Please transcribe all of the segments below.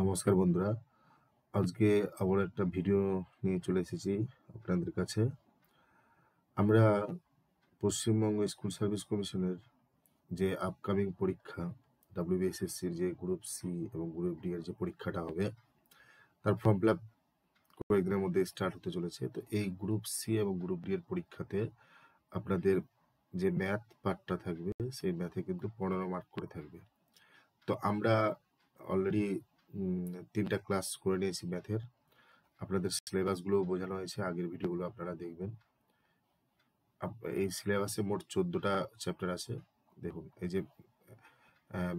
নমস্কার বন্ধুরা, আজকে আবার একটা ভিডিও নিয়ে চলে এসেছি আপনাদের কাছে। আমরা পশ্চিমবঙ্গ স্কুল সার্ভিস কমিশনের যে আপকামিং পরীক্ষা WBSSCর যে গ্রুপ সি এবং গ্রুপ ডি এর যে পরীক্ষাটা হবে, তার ফর্ম ফিল আপ কয়েকদিনের মধ্যে স্টার্ট হতে চলেছে। তো এই গ্রুপ সি এবং গ্রুপ ডি এর পরীক্ষাতে আপনাদের যে ম্যাথ পার্টটা থাকবে, সেই ম্যাথে কিন্তু 15 মার্ক করে থাকবে। তো আমরা অলরেডি 3টা ক্লাস করে নিয়েছি ম্যাথের। আপনাদের সিলেবাসগুলো বোঝানো হয়েছে, আগের ভিডিওগুলো আপনারা দেখবেন। এই সিলেবাসে মোট 14টা চ্যাপ্টার আছে। দেখুন, এই যে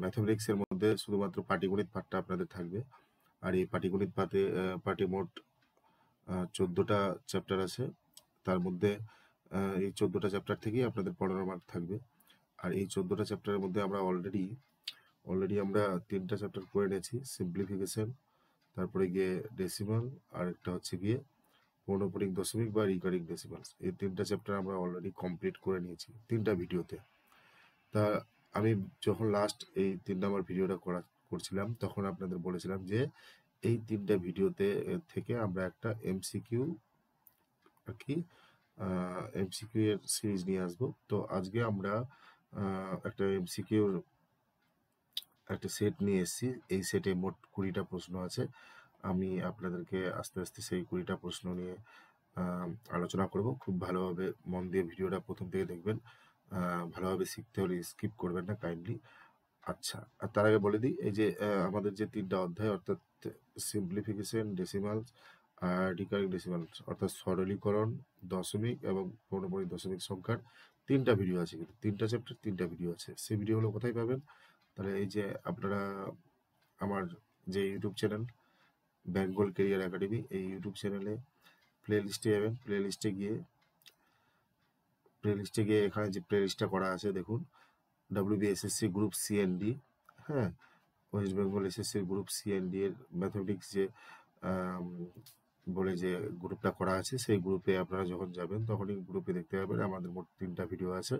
ম্যাথমেটিক্সের মধ্যে শুধুমাত্র পাটিগণিত পাঠটা আপনাদের থাকবে, আর এই পাটিগণিত পাঠে মোট 14টা চ্যাপ্টার আছে। তার মধ্যে এই 14টা চ্যাপ্টার থেকেই আপনাদের 15 মার্ক থাকবে। আর এই 14টা চ্যাপ্টারের মধ্যে আমরা অলরেডি আমরা 3টা চ্যাপ্টার করে নিয়েছি, সিম্পলিফিকেশন, তারপরে গিয়ে ডেসিমাল, আর একটা হচ্ছে গিয়ে পৌনঃপুনিক দশমিক বা রিকারিং ডেসিমালস। এই 3টা চ্যাপ্টার আমরা অলরেডি কমপ্লিট করে নিয়েছি 3টা ভিডিওতে। তা আমি যখন লাস্ট এই 3 নম্বর ভিডিওটা করছিলাম, তখন আপনাদের বলেছিলাম যে এই 3টা ভিডিওতে থেকে আমরা একটা এমসিকিউ আর কি এমসিকিউ এর সিরিজ নিয়ে আসবো। তো আজকে আমরা একটা এমসিকিউর একটা সেট নিয়ে এসেছি। এই সেটে মোট 20টা প্রশ্ন আছে। আমি আপনাদেরকে আস্তে আস্তে সেই 20টা প্রশ্ন নিয়ে আলোচনা করব। খুব ভালোভাবে মন দিয়ে ভিডিওটা প্রথম থেকে দেখবেন। ভালোভাবে শিখতে হলে স্কিপ করবেন না কাইন্ডলি। আচ্ছা, আর তার আগে বলে দিই, এই যে আমাদের যে 3টা অধ্যায়, অর্থাৎ সিম্পলিফিকেশন, ডেসিমালস আর রিকারিং ডেসিমালস, অর্থাৎ সরলীকরণ, দশমিক এবং পৌনঃপুনিক দশমিক সংখ্যার 3টা ভিডিও আছে। কিন্তু 3টা চ্যাপ্টার 3টা ভিডিও আছে। সেই ভিডিওগুলো কোথায় পাবেন? তাহলে এই যে আপনারা আমার যে YouTube channel Bengal career academy, এই ইউটিউব চ্যানেলে প্লে লিস্টে যাবেন। প্লে লিস্টে গিয়ে এখানে যে প্লে লিস্টটা করা আছে দেখুন, WBSSC গ্রুপ সিএনডি, হ্যাঁ, West Bengal SSC group CND এর ম্যাথমেটিক্স যে বলে যে গ্রুপটা করা আছে, সেই গ্রুপে আপনারা যখন যাবেন তখনই গ্রুপে দেখতে পাবেন আমাদের মোট 3টা ভিডিও আছে।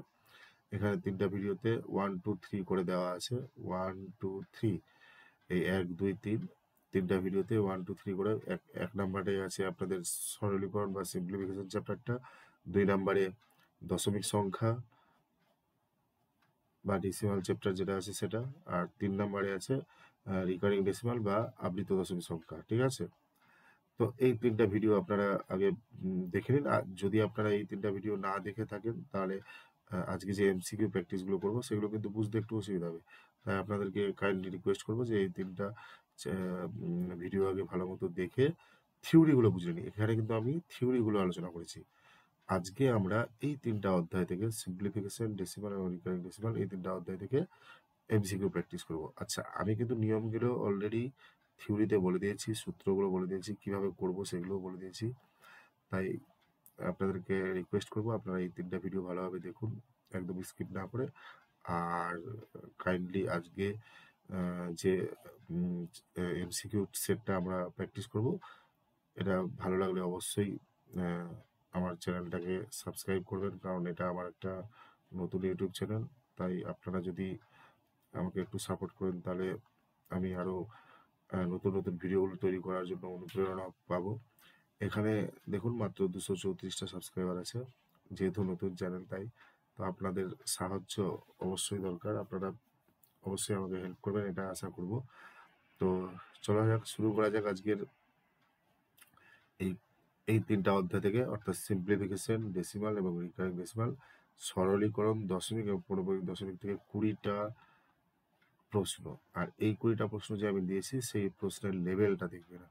এখানে 3টা ভিডিওতে 1 2 3 করে দেওয়া আছে। 1 2 3, এই 1 2 3, 3টা ভিডিওতে 1 2 3 করে। এক নম্বরে আছে আপনাদের সরলীকরণ বা সিম্পলিফিকেশন চ্যাপ্টারটা, 2 নম্বরে দশমিক সংখ্যা বা ডেসিমাল চ্যাপ্টার যেটা আছে সেটা, আর 3 নম্বরে আছে রিকারিং ডেসিমাল বা আবৃত দশমিক সংখ্যা। ঠিক আছে? তো এই 3টা ভিডিও আপনারা আগে দেখে নিন। আর যদি আপনারা এই 3টা ভিডিও না দেখে থাকেন, তাহলে আজকে যে এমসিকিউ প্র্যাকটিসগুলো করবো সেগুলো কিন্তু বুঝতে একটু অসুবিধা হবে। তাই আপনাদেরকে কাইন্ডলি রিকোয়েস্ট করবো যে এই 3টা ভিডিও আগে ভালো মতো দেখে থিওরিগুলো বুঝে নিই। এখানে কিন্তু আমি থিওরিগুলো আলোচনা করেছি। আজকে আমরা এই 3টা অধ্যায় থেকে সিম্পলিফিকেশন, ডেসিমাল এবং রিকারিং ডেসিমাল, এই 3টা অধ্যায় থেকে এমসিকিউ প্র্যাকটিস করব। আচ্ছা, আমি কিন্তু নিয়মগুলো অলরেডি থিওরিতে বলে দিয়েছি, সূত্রগুলো বলে দিয়েছি, কিভাবে করব সেগুলো বলে দিয়েছি। তাই আপনাদেরকে রিকোয়েস্ট করব আপনারা এই 3টা ভিডিও ভালোভাবে দেখুন, একদম স্কিপ না করে। আর কাইন্ডলি আজকে যে এমসিকিউ সেটটা আমরা প্র্যাকটিস করব, এটা ভালো লাগলে অবশ্যই আমার চ্যানেলটাকে সাবস্ক্রাইব করবেন, কারণ এটা আমার একটা নতুন ইউটিউব চ্যানেল। তাই আপনারা যদি আমাকে একটু সাপোর্ট করেন, তাহলে আমি আরও নতুন নতুন ভিডিওগুলো তৈরি করার জন্য অনুপ্রেরণা পাবো। এখানে দেখুন মাত্র 234টা সাবস্ক্রাইবার আছে, যেহেতু নতুন চ্যানেল তাই। তো আপনাদের সাহায্য অবশ্যই দরকার, আপনারা অবশ্যই আমাকে হেল্প করবেন, এটা আশা করব। তো চলা যাক, শুরু করা যাক আজকের এই এই 3টা অধ্যায় থেকে, অর্থাৎ সিম্পলিফিকেশন, ডেসিমাল এবং রিকারিং ডেসিমাল, সরলীকরণ, দশমিক এবং পৌনঃপুনিক দশমিক থেকে 20টা প্রশ্ন। আর এই 20টা প্রশ্ন যে আমি দিয়েছি, সেই প্রশ্নের লেভেলটা দেখবেন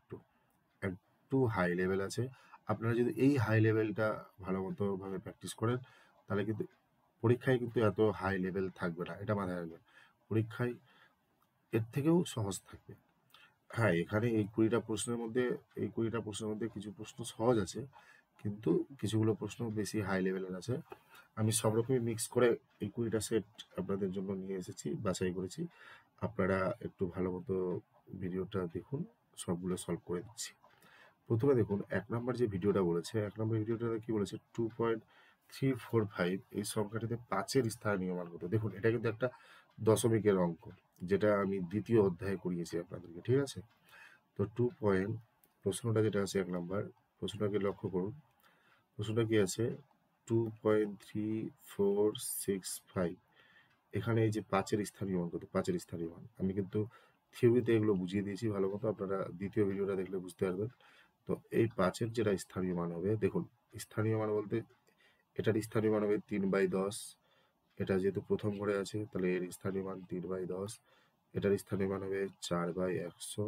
একটু হাই লেভেল আছে। আপনারা যদি এই হাই লেভেলটা ভালো মতো ভাবে প্র্যাকটিস করেন, তাহলে কিন্তু পরীক্ষায় কিন্তু এত হাই লেভেল থাকবে না, এটা মাথায় রাখবেন। পরীক্ষায় এর থেকেও সহজ থাকবে। হ্যাঁ, এখানে এই 20টা প্রশ্নের মধ্যে কিছু প্রশ্ন সহজ আছে, কিন্তু কিছুগুলো প্রশ্ন বেশি হাই লেভেলের আছে। আমি সব রকমই মিক্স করে এই 20টা সেট আপনাদের জন্য নিয়ে এসেছি, বাছাই করেছি। আপনারা একটু ভালো মতো ভিডিওটা দেখুন, সবগুলো সলভ করে দিচ্ছি। প্রথমে দেখুন, 1 নম্বর যে ভিডিওটা বলেছে, 1 নম্বর ভিডিওটাতে কি বলেছে, 2.345 এই সংখ্যাটিতে 5-এর স্থানীয় মান কত। দেখুন, এটা কিন্তু একটা দশমিকের অঙ্ক। যেটা আমি দ্বিতীয় অধ্যায়ে করিয়েছি আপনাদেরকে, ঠিক আছে? তো 2 পয়েন্ট প্রশ্নটা যেটা আছে 1 নাম্বার প্রশ্নটাকে লক্ষ্য করুন। প্রশ্নটা কি আছে 2.3465 এখানে এই যে 5-এর স্থানীয় মান কত, 5-এর স্থানীয় মান আমি কিন্তু থিওরিতে এগুলো বুঝিয়ে দিয়েছি ভালো মতো, আপনারা দ্বিতীয় ভিডিওটা দেখলে বুঝতে পারবেন। তো এই 5-এর যেটা স্থানীয় মান হবে, দেখুন স্থানীয় মান বলতে এটার স্থানীয় মান হবে 3/10। এটা যেহেতু প্রথম ঘরে আছে তাহলে এর স্থানীয় মান 3/10। এটার স্থানীয় মান হবে 4/100।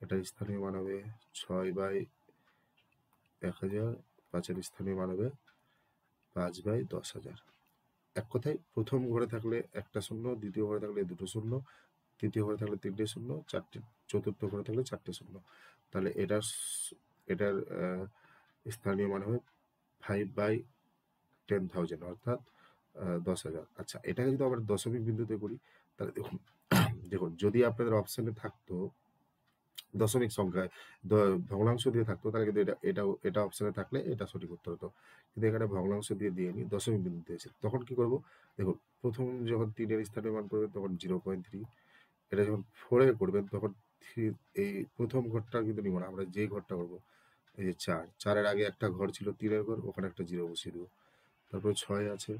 এটার স্থানীয় মান হবে 6/1000। 5-এর স্থানীয় মান হবে 5/10,000। এক কথায় প্রথম ঘরে থাকলে একটা শূন্য, দ্বিতীয় ঘরে থাকলে দুটো শূন্য, তৃতীয় ঘরে থাকলে তিনটে শূন্য, চারটে, চতুর্থ ঘরে থাকলে চারটে শূন্য। তাহলে এটার স্থানীয় মান হবে 5/10,000 অর্থাৎ 10,000। আচ্ছা, এটাকে যদি আমরা দশমিক বিন্দুতে করি তাহলে দেখুন দেখুন যদি আপনাদের অপশনে থাকতো দশমিক সংখ্যায় ভগ্নাংশ দিয়ে থাকতো তাহলে কিন্তু এটা অপশনে থাকলে এটা সঠিক উত্তর হতো, কিন্তু এখানে ভগ্নাংশ দিয়ে দিইনি, দশমিক বিন্দু দিয়েছে। তখন কি করব, দেখুন প্রথম যখন 3-এর স্থানীয় মান করবেন তখন 0.3, এটা যখন 4-এ করবেন তখন এই প্রথম ঘরটা কিন্তু নিব না, আমরা যে ঘরটা করবো এই যে 4-এর আগে একটা ঘর ছিল 3-এর ঘর, ওখানে একটা 0 বসিয়ে দেবো। তারপরে 6 আছে,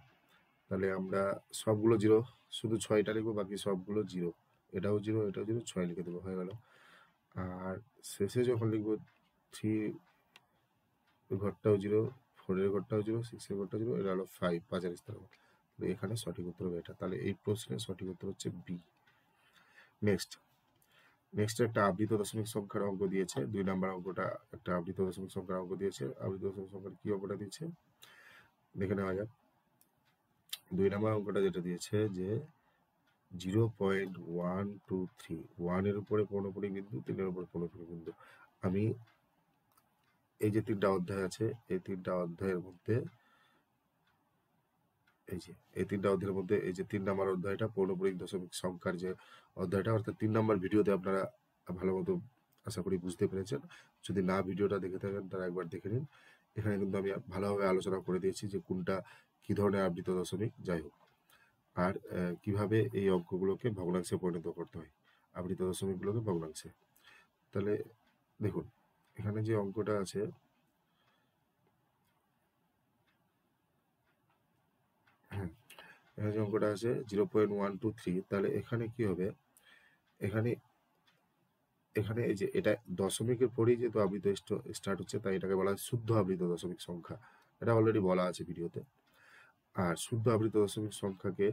তাহলে আমরা সবগুলো 0, শুধু 6টা লিখবো, বাকি সবগুলো 0। এটাও 0, এটাও 0, 6 লিখে দেবো, হয়ে গেল। আর শেষে যখন লিখবো 3 ঘরটাও 0, 4-এর ঘরটাও 0, 6-এর ঘরটাও 0, এটা হলো 5-এর স্থান। এখানে সঠিক উত্তর হবে এটা, তাহলে এই প্রশ্নের সঠিক উত্তর হচ্ছে বি। নেক্সট একটা আবৃত দশমিক সংখ্যার অঙ্ক দিয়েছে, 2 নাম্বার অঙ্কটা একটা আবৃত দশমিক সংখ্যার অঙ্ক দিয়েছে। আবৃত দশমিক সংখ্যার কি অঙ্কটা দিয়েছে দেখে নেওয়া যাক। 2 নাম্বার অঙ্কটা যেটা দিয়েছে যে 0.123, 1-এর উপরে পৌনঃপুনিক বিন্দু, 3-এর উপরে পৌনঃপুনিক বিন্দু। আমি এই যে 3টা অধ্যায় আছে, এই 3টা অধ্যায়ের মধ্যে এই 3টা অধ্যায়ের মধ্যে এই যে 3 নাম্বার অধ্যায়টা পৌনঃপুনিক দশমিক সংখ্যার যে অধ্যায়টা, অর্থাৎ 3 নাম্বার ভিডিওতে আপনারা ভালো মতো আশা করি বুঝতে পেরেছেন। যদি না ভিডিওটা দেখে থাকেন তারা একবার দেখে নিন। এখানে কিন্তু আমি ভালোভাবে আলোচনা করে দিয়েছি যে কোনটা কি ধরনের আবৃত দশমিক, যাই হোক, আর কিভাবে এই অঙ্কগুলোকে ভগ্নাংশে পরিণত করতে হয়, আবৃত দশমিকগুলোকে ভগ্নাংশে। তাহলে দেখুন এখানে যে অঙ্কটা আছে, হ্যাঁ, এখানে যে অঙ্কটা আছে 0.123, তাহলে এখানে কি হবে, এখানে এখানে এই যে এটা দশমিকের পরেই যেহেতু আবৃত স্টার্ট হচ্ছে, তাই এটাকে বলা হয় শুদ্ধ আবৃত দশমিক সংখ্যা। এটা অলরেডি বলা আছে ভিডিওতে। আর শুদ্ধ আবৃত দশমিক সংখ্যাকে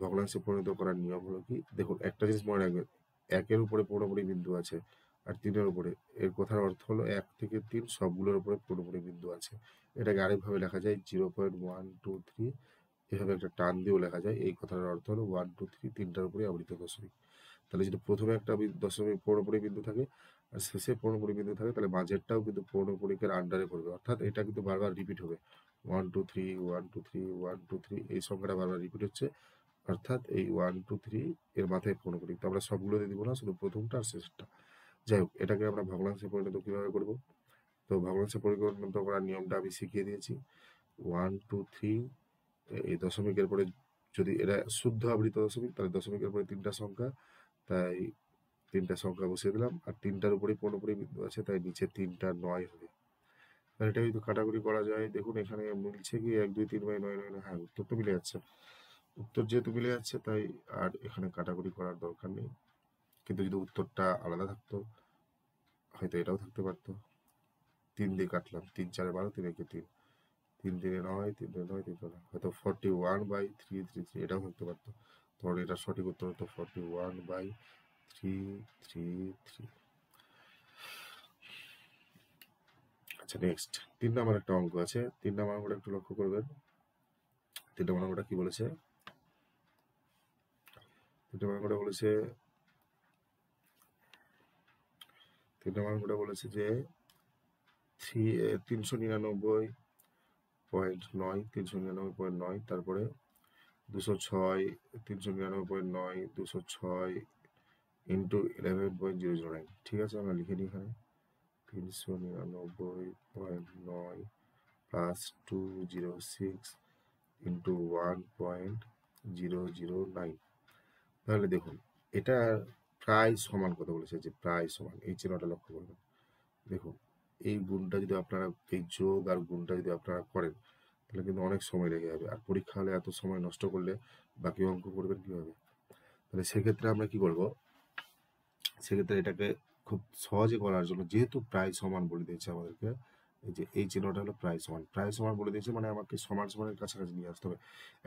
ভগ্নাংশে পরিণত করার নিয়ম হলো কি, দেখুন একটা জিনিস মনে রাখবেন, 1-এর উপরে পৌনঃপুনিক বিন্দু আছে আর 3-এর উপরে, এর কথার অর্থ হলো 1 থেকে 3 সবগুলোর উপরে পৌনঃপুনিক বিন্দু আছে। এটাকে আরেকভাবে লেখা যায় 0.123, এভাবে একটা টান দিয়েও লেখা যায়। এই কথার অর্থ হলো 1 2 3 3টার উপরে আবৃত দশমিক। তাহলে যদি প্রথমে একটা দশমিক পৌনঃপুনিক বিন্দু থাকে আর শেষে পৌনঃপুনিক বিন্দু থাকে, তাহলে মাঝেরটাও কিন্তু পৌনঃপুনিকের আন্ডারে পড়বে, অর্থাৎ এটা কিন্তু বারবার রিপিট হবে। 1 2 3 1 2 3 1 2 3 এই সংখ্যাটা বারবার রিপিট হচ্ছে, অর্থাৎ এই 1 2 3 এর মাথায় পৌনঃপুনিক। তো আমরা সবগুলোতে দিব না, শুধু প্রথমটা আর শেষটা। যাই হোক, এটাকে আমরা ভগ্নাংশে পরিণত কিভাবে করব, তো ভগ্নাংশে পরিণত করার নিয়মটা আমি শিখিয়ে দিয়েছি। 1 2 3 এই দশমিকের পরে যদি এটা শুদ্ধ আবৃত দশমিক, তাহলে দশমিকের পরে 3টা সংখ্যা, তাই 3টা সংখ্যা বসিয়ে দিলাম। আর 3টার উপরেই পৌনঃপুনিক বিন্দু আছে, তাই নিচে 3টা 9 হবে। আর এটা যদি কাটাকুটি করা যায়, দেখুন এখানে মিলছে কি 1 2 3/9 9, হ্যাঁ উত্তর তো মিলে যাচ্ছে। উত্তর যেহেতু মিলে যাচ্ছে তাই আর এখানে কাটাকুটি করার দরকার নেই। কিন্তু যদি উত্তরটা আলাদা থাকতো হয়তো এটাও থাকতে পারতো। 3 দিয়ে কাটলাম, 3 4 12, 3 1 3, 3 3 9, 3 3 9, 3 9, হয়তো 41/333 এটাও থাকতে পারতো। তখন এটা সঠিক উত্তর হতো 41/333। আচ্ছা নেক্সট 3 নাম্বার একটা অঙ্ক আছে, 3 নাম্বার অঙ্কটা একটু লক্ষ্য করবেন। 3 নাম্বার অঙ্কটা কি বলেছে, 3 নাম্বার অঙ্কটা বলেছে 3 নাম্বার অঙ্কটা বলেছে যে 399.9, 399.9, তারপরে 206, 399.9, 206 ইন্টু 11.009। ঠিক আছে, আমরা লিখে নিই এখানে 399.9 প্লাস 206 ইন্টু 1.009। তাহলে দেখুন এটা প্রায় সমান কথা বলেছে, যে প্রায় সমান, এই চিহ্নটা লক্ষ্য করবেন। দেখুন এই গুণটা যদি আপনারা, এই যোগ আর গুণটা যদি আপনারা করেন, তাহলে কিন্তু অনেক সময় লেগে যাবে। আর পরীক্ষা হলে এত সময় নষ্ট করলে বাকি অঙ্ক করবেন কীভাবে? তাহলে সেক্ষেত্রে আমরা কি করব, সেক্ষেত্রে এটাকে খুব সহজে করার জন্য, যেহেতু প্রায় সমান বলে দিয়েছে আমাদেরকে, এই যে এই চিহ্নটা হলো প্রায় সমান, প্রায় সমান বলে দিয়েছে মানে আমাকে সমান সমানের কাছাকাছি নিয়ে আসতে হবে।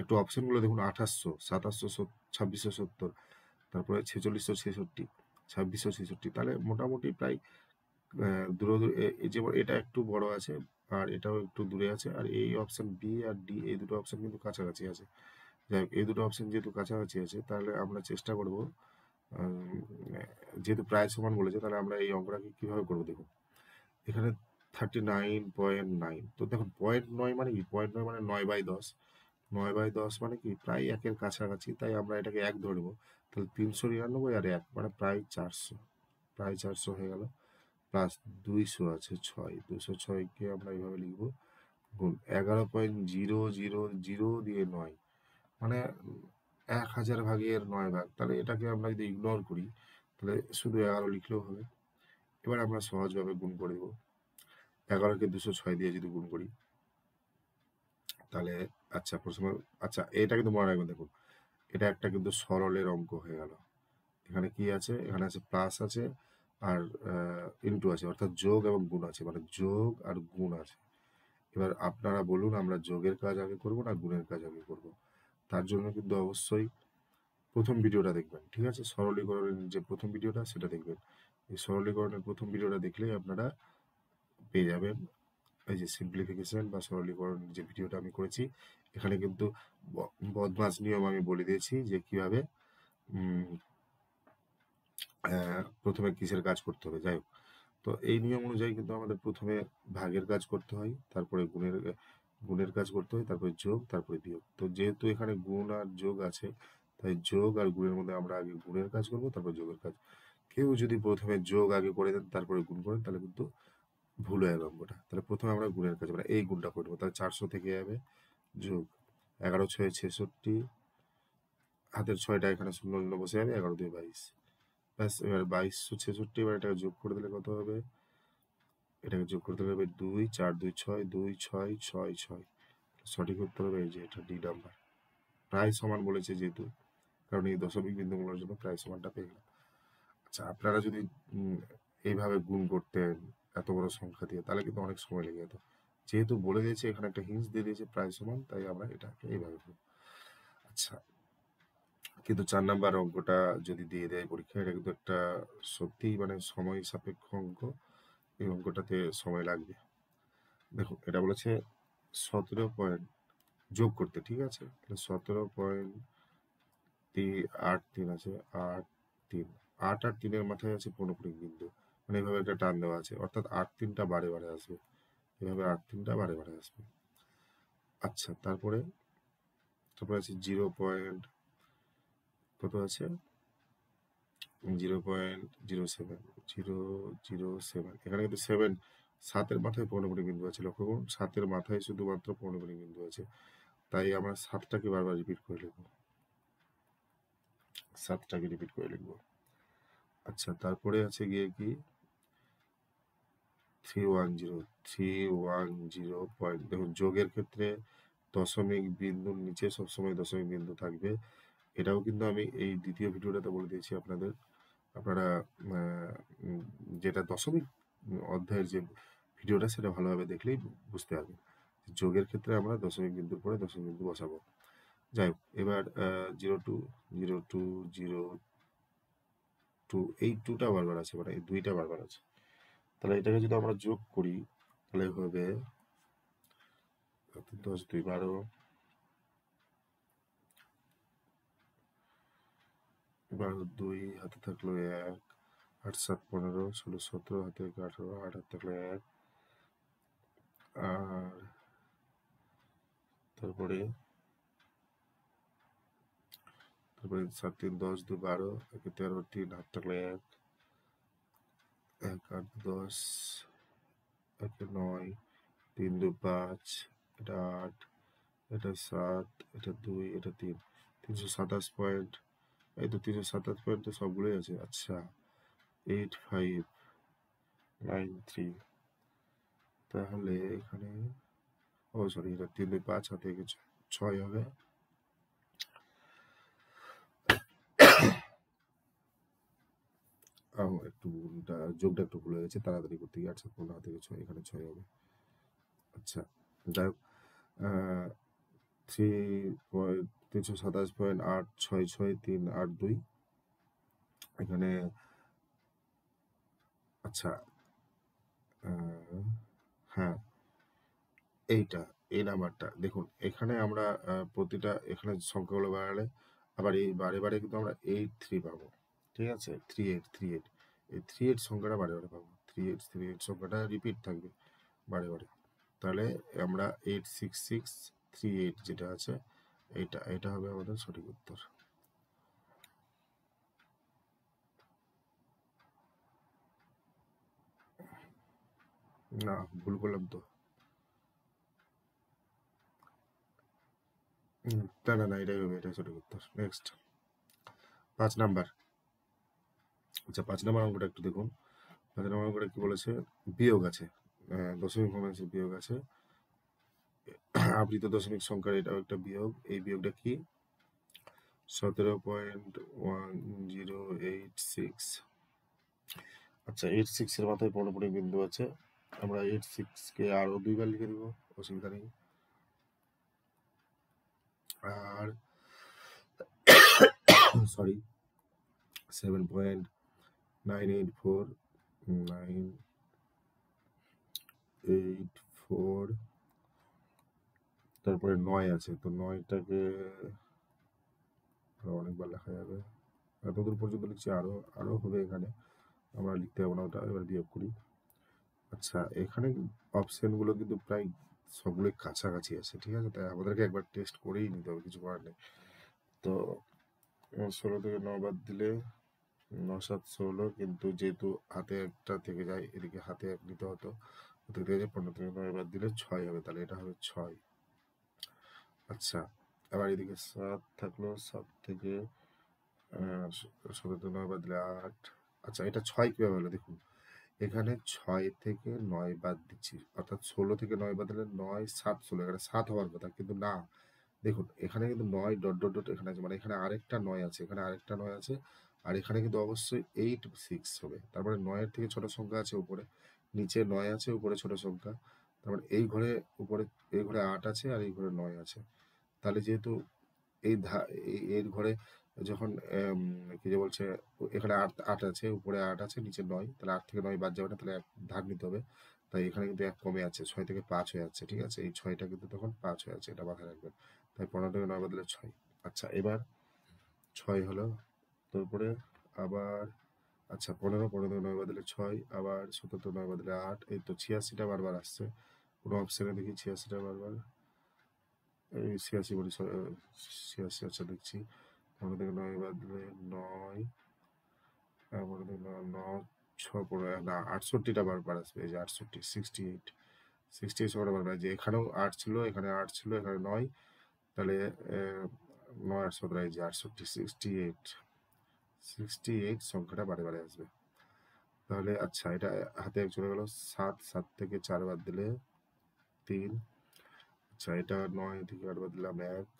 একটু অপশনগুলো দেখুন, 2800, 2700, 2670, তারপরে 4666, 2666, তাহলে মোটামুটি প্রায় দূর দূর, এই যে এটা একটু বড় আছে আর এটাও একটু দূরে আছে, আর এই অপশন বি আর ডি এই দুটো অপশন কিন্তু কাছাকাছি আছে। যাই হোক, এই দুটো অপশন যেহেতু কাছাকাছি আছে, তাহলে আমরা চেষ্টা করব, যেহেতু প্রায় সমান বলেছে, তাহলে আমরা এই অঙ্কটাকে কীভাবে করবো দেখুন। এখানে 39.9, তো দেখুন 0.9 মানে কি, 0.9 মানে 9/10, 9/10 মানে কি প্রায় একের কাছাকাছি, তাই আমরা এটাকে 1 ধরবো। তাহলে 399 আর 1 মানে প্রায় 400, প্রায় 400 হয়ে গেল। প্লাস 200 আছে 6, 206কে আমরা এইভাবে লিখবো, গুণ 11.000 দিয়ে 9, মানে 1000 ভাগের 9 ভাগ। তাহলে এটাকে আমরা যদি ইগনোর করি, তাহলে শুধু 11 লিখলেও হবে। এবার আমরা সহজভাবে গুণ করে দেবো। 11কে 206 দিয়ে যদি গুণ করি, তাহলে আচ্ছা প্রথমে, আচ্ছা এটা কিন্তু মনে রাখবেন, দেখুন এটা একটা কিন্তু সরলের অঙ্ক হয়ে গেল। এখানে কি আছে, এখানে আছে প্লাস আছে আর ইনটু আছে, অর্থাৎ যোগ এবং গুণ আছে, মানে যোগ আর গুণ আছে। এবার আপনারা বলুন, আমরা যোগের কাজ আগে করব না গুণের কাজ আগে করব? তার জন্য কিন্তু অবশ্যই প্রথম ভিডিওটা দেখবেন, ঠিক আছে? সরলীকরণের যে প্রথম ভিডিওটা সেটা দেখবেন। এই সরলীকরণের প্রথম ভিডিওটা দেখলেই আপনারা পেয়ে যাবেন এই যে সিম্পলিফিকেশন বা সরলীকরণ যে ভিডিওটা আমি করেছি। এখানে কিন্তু বদমাস নিয়ম আমি বলে দিয়েছি যে কিভাবে প্রথমে কিসের কাজ করতে হবে। যাই হোক, তো এই নিয়ম অনুযায়ী কিন্তু আমাদের প্রথমে ভাগের কাজ করতে হয়, তারপরে গুণের কাজ করতে হয়, তারপরে যোগ, তারপরে বিয়োগ। তো যেহেতু এখানে গুণ আর যোগ আছে, তাই যোগ আর গুণের মধ্যে আমরা আগে গুণের কাজ করব, তারপর যোগের কাজ। কেউ যদি প্রথমে যোগ আগে করে দেন তারপরে গুণ করেন, তাহলে কিন্তু ভুল হয়ে যাবে অঙ্কটা। তাহলে প্রথমে আমরা গুণের কাজ, মানে এই গুণটা করবো, তাহলে 400 থেকে যাবে, যোগ 11 6 66, হাতের 6টা এখানে শূন্য শূন্য বসে যাবে, 11 2 22, ব্যাস। এবার 2266, এবার এটাকে যোগ করে দিলে কত হবে, এটাকে যোগ করতে হবে 2 4 2 6 2 6 6 6, সঠিক উত্তর হবে এই যে এটা, ডি নাম্বার। প্রায় সমান বলেছে যেহেতু, কারণ এই দশমিক বিন্দুগুলোর জন্য প্রায় সমানটা পেয়ে গেলাম। আচ্ছা, আপনারা যদি এইভাবে গুণ করতেন এত বড় সংখ্যা দিয়ে, তাহলে কিন্তু অনেক সময় লেগে যেত। যেহেতু বলে দিয়েছে, এখানে একটা হিন্স দিয়ে দিয়েছে প্রায় সমান, তাই আমরা এটাকে এইভাবে করব। আচ্ছা, কিন্তু 4 নাম্বার অঙ্কটা যদি দিয়ে দেয় পরীক্ষায়, এটা কিন্তু একটা সত্যিই মানে সময় সাপেক্ষ অঙ্ক। এই অঙ্কটাতে সময় লাগবে। দেখুন এটা বলেছে 17 পয়েন্ট যোগ করতে, ঠিক আছে? তাহলে 17.83 আছে, 8 3, 8 আর 3-এর মাথায় আছে পৌনঃপুনিক বিন্দু, মানে এইভাবে একটা টান দেওয়া আছে, অর্থাৎ 8 3টা বারে বারে আসবে, এভাবে 8 3টা বারে বারে আসবে। আচ্ছা, তারপরে আছে 0 পয়েন্ট, কত আছে, 0.07, 007, এখানে কিন্তু 7-এর মাথায় পৌনঃপুনিক বিন্দু আছে। লক্ষ্য করুন, 7-এর মাথায় শুধুমাত্র পৌনঃপুনিক বিন্দু আছে, তাই আমরা 7টাকে বারবার রিপিট করে লিখবো, 7টাকে রিপিট করে লিখবো। আচ্ছা, তারপরে আছে গিয়ে কি 310 পয়েন্ট। দেখুন যোগের ক্ষেত্রে দশমিক বিন্দুর নিচে সবসময় দশমিক বিন্দু থাকবে। এটাও কিন্তু আমি এই দ্বিতীয় ভিডিওটাতে বলে দিয়েছি আপনাদের। আপনারা যেটা দশমিক অধ্যায়ের যে ভিডিওটা, সেটা ভালোভাবে দেখলেই বুঝতে পারবেন। যোগের ক্ষেত্রে আমরা দশমিক বিন্দুর পরে দশমিক বিন্দু বসাবো। যাই হোক, এবার 02 02 02, এই 2টা বারবার আছে, মানে এই 2টা বারবার আছে। তাহলে এটাকে যদি আমরা যোগ করি, তাহলে হবে 10 2 12, 12 2 হাতে থাকলো 1, 8 7 15, 16 17 হাতে 18, 8 হাতে থাকলো 1, আর তারপরে 7 3 10 2 12, 1 13 3 হাতে থাকলো 1, 1 8 10, 1 9, 3 2 5, এটা 8, এটা 7, এটা 2, এটা 3, 327 পয়েন্ট, এই তো 327 পয়েন্ট তো সবগুলোই আছে। আচ্ছা 8593, তাহলে এখানে সরি, এটা 3 2 5 হাতে 6 হবে। একটু যোগটা একটু ভুলে গেছে, তাড়াতাড়ি করতে গিয়ে। আচ্ছা 15 হাতে 6, এখানে 6 হবে। আচ্ছা যাই হোক, 327.866,382 এখানে। আচ্ছা হ্যাঁ, এইটা, এই নাম্বারটা দেখুন, এখানে আমরা প্রতিটা এখানে সংখ্যাগুলো বাড়ালে আবার এই বারে বারে কিন্তু আমরা 83 পাবো। ঠিক আছে, 3838, এই 38 সংখ্যাটা বারে বারে পাবো। 3838 সংখ্যাটা রিপিট থাকবে বারে বারে। তাহলে আমরা 86638 যেটা আছে, এটা হবে আমাদের সঠিক উত্তর। না, ভুল করলাম তো। না, এটাই হবে, এটাই সঠিক উত্তর। Next 5 number. আচ্ছা 5 নাম্বার অঙ্কটা একটু দেখুন। 5 নাম্বার অঙ্কটা কি বলেছে? বিয়োগ আছে, দশমিক ভগ্নাংশের বিয়োগ আছে। আবৃত দশমিক সংখ্যার এটাও একটা বিয়োগ। এই বিয়োগটা কি? 17.1086। আচ্ছা 86 এর মাথায় পৌনঃপুনিক বিন্দু আছে, আমরা 86 কে আরো 2 বার লিখে দিব, অসুবিধা নেই। আর সরি 7.984984, তারপরে 9 আছে, তো 9টাকে অনেকবার লেখা যাবে, এতদূর পর্যন্ত লিখছি, আরো আরো হবে এখানে, আমরা লিখতে পারবো না ওটা, এবার বিয়োগ করি। আচ্ছা এখানে অপশনগুলো কিন্তু প্রায় সবগুলোই কাছাকাছি আছে, ঠিক আছে, তাই আমাদেরকে একবার টেস্ট করেই নিতে হবে, কিছু করার নেই। তো 16 থেকে 9 বাদ দিলে 9 7 16, কিন্তু যেহেতু হাতে একটা থেকে যায়, এদিকে হাতে এক নিতে হতো, ওদিক থেকে 15 থেকে 9 বাদ দিলে 6 হবে, তাহলে এটা হবে 6। আচ্ছা আবার এদিকে 7 থাকলো, 7 থেকে 17 থেকে 9 বাদ দিলে 8। আচ্ছা এটা 6 কিভাবে হলো দেখুন, এখানে 6 থেকে 9 বাদ দিচ্ছি, অর্থাৎ 16 থেকে 9 বাদ দিলে 9 7 16, এখানে 7 হওয়ার কথা, কিন্তু না, দেখুন এখানে কিন্তু 9 ডট ডট ডট এখানে আছে, মানে এখানে আরেকটা 9 আছে, এখানে আরেকটা 9 আছে, আর এখানে কিন্তু অবশ্যই 86 হবে। তারপরে 9 এর থেকে ছোট সংখ্যা আছে উপরে, নিচে 9 আছে, উপরে ছোট সংখ্যা, তারপরে এই ঘরে উপরে, এই ঘরে 8 আছে, আর এই ঘরে 9 আছে। তাহলে যেহেতু এই এর ঘরে যখন কি যে বলছে, এখানে 8 আছে, উপরে 8 আছে, নিচে 9, তাহলে 8 থেকে 9 বাদ যাবে না, তাহলে 1 ধার নিতে হবে। তাই এখানে কিন্তু 1 কমে আছে, 6 থেকে 5 হয়ে যাচ্ছে, ঠিক আছে, এই 6টা কিন্তু তখন 5 হয়ে যাচ্ছে, এটা মাথায় রাখবেন। তাই 15 থেকে 9 বাদলে 6। আচ্ছা এবার 6 হলো, তারপরে আবার আচ্ছা 15 থেকে 9 বাদলে 6, আবার 17 থেকে 9 বাদলে 8, এই তো 86টা বারবার আসছে, কোনো অপশনে দেখি 86টা বারবার, এই 86 বলি, 86, আচ্ছা দেখছি। 15 থেকে 9 বাদলে 9, 15 থেকে 9, 6 পড়ে না, 68টা বারবার আসবে, এই যে 68, 68, 68 সংখ্যাটা বারবার, যে এখানেও 8 ছিল, এখানে 8 ছিল, এখানে 9, তাহলে 9 8 17, এই যে 68, 68, 68 সংখ্যাটা বারে বারে আসবে। তাহলে আচ্ছা এটা হাতে এক চলে গেল, 7 7 থেকে 4 বাদ দিলে 3। আচ্ছা এটা 9 থেকে 8 বাদ দিলাম 1,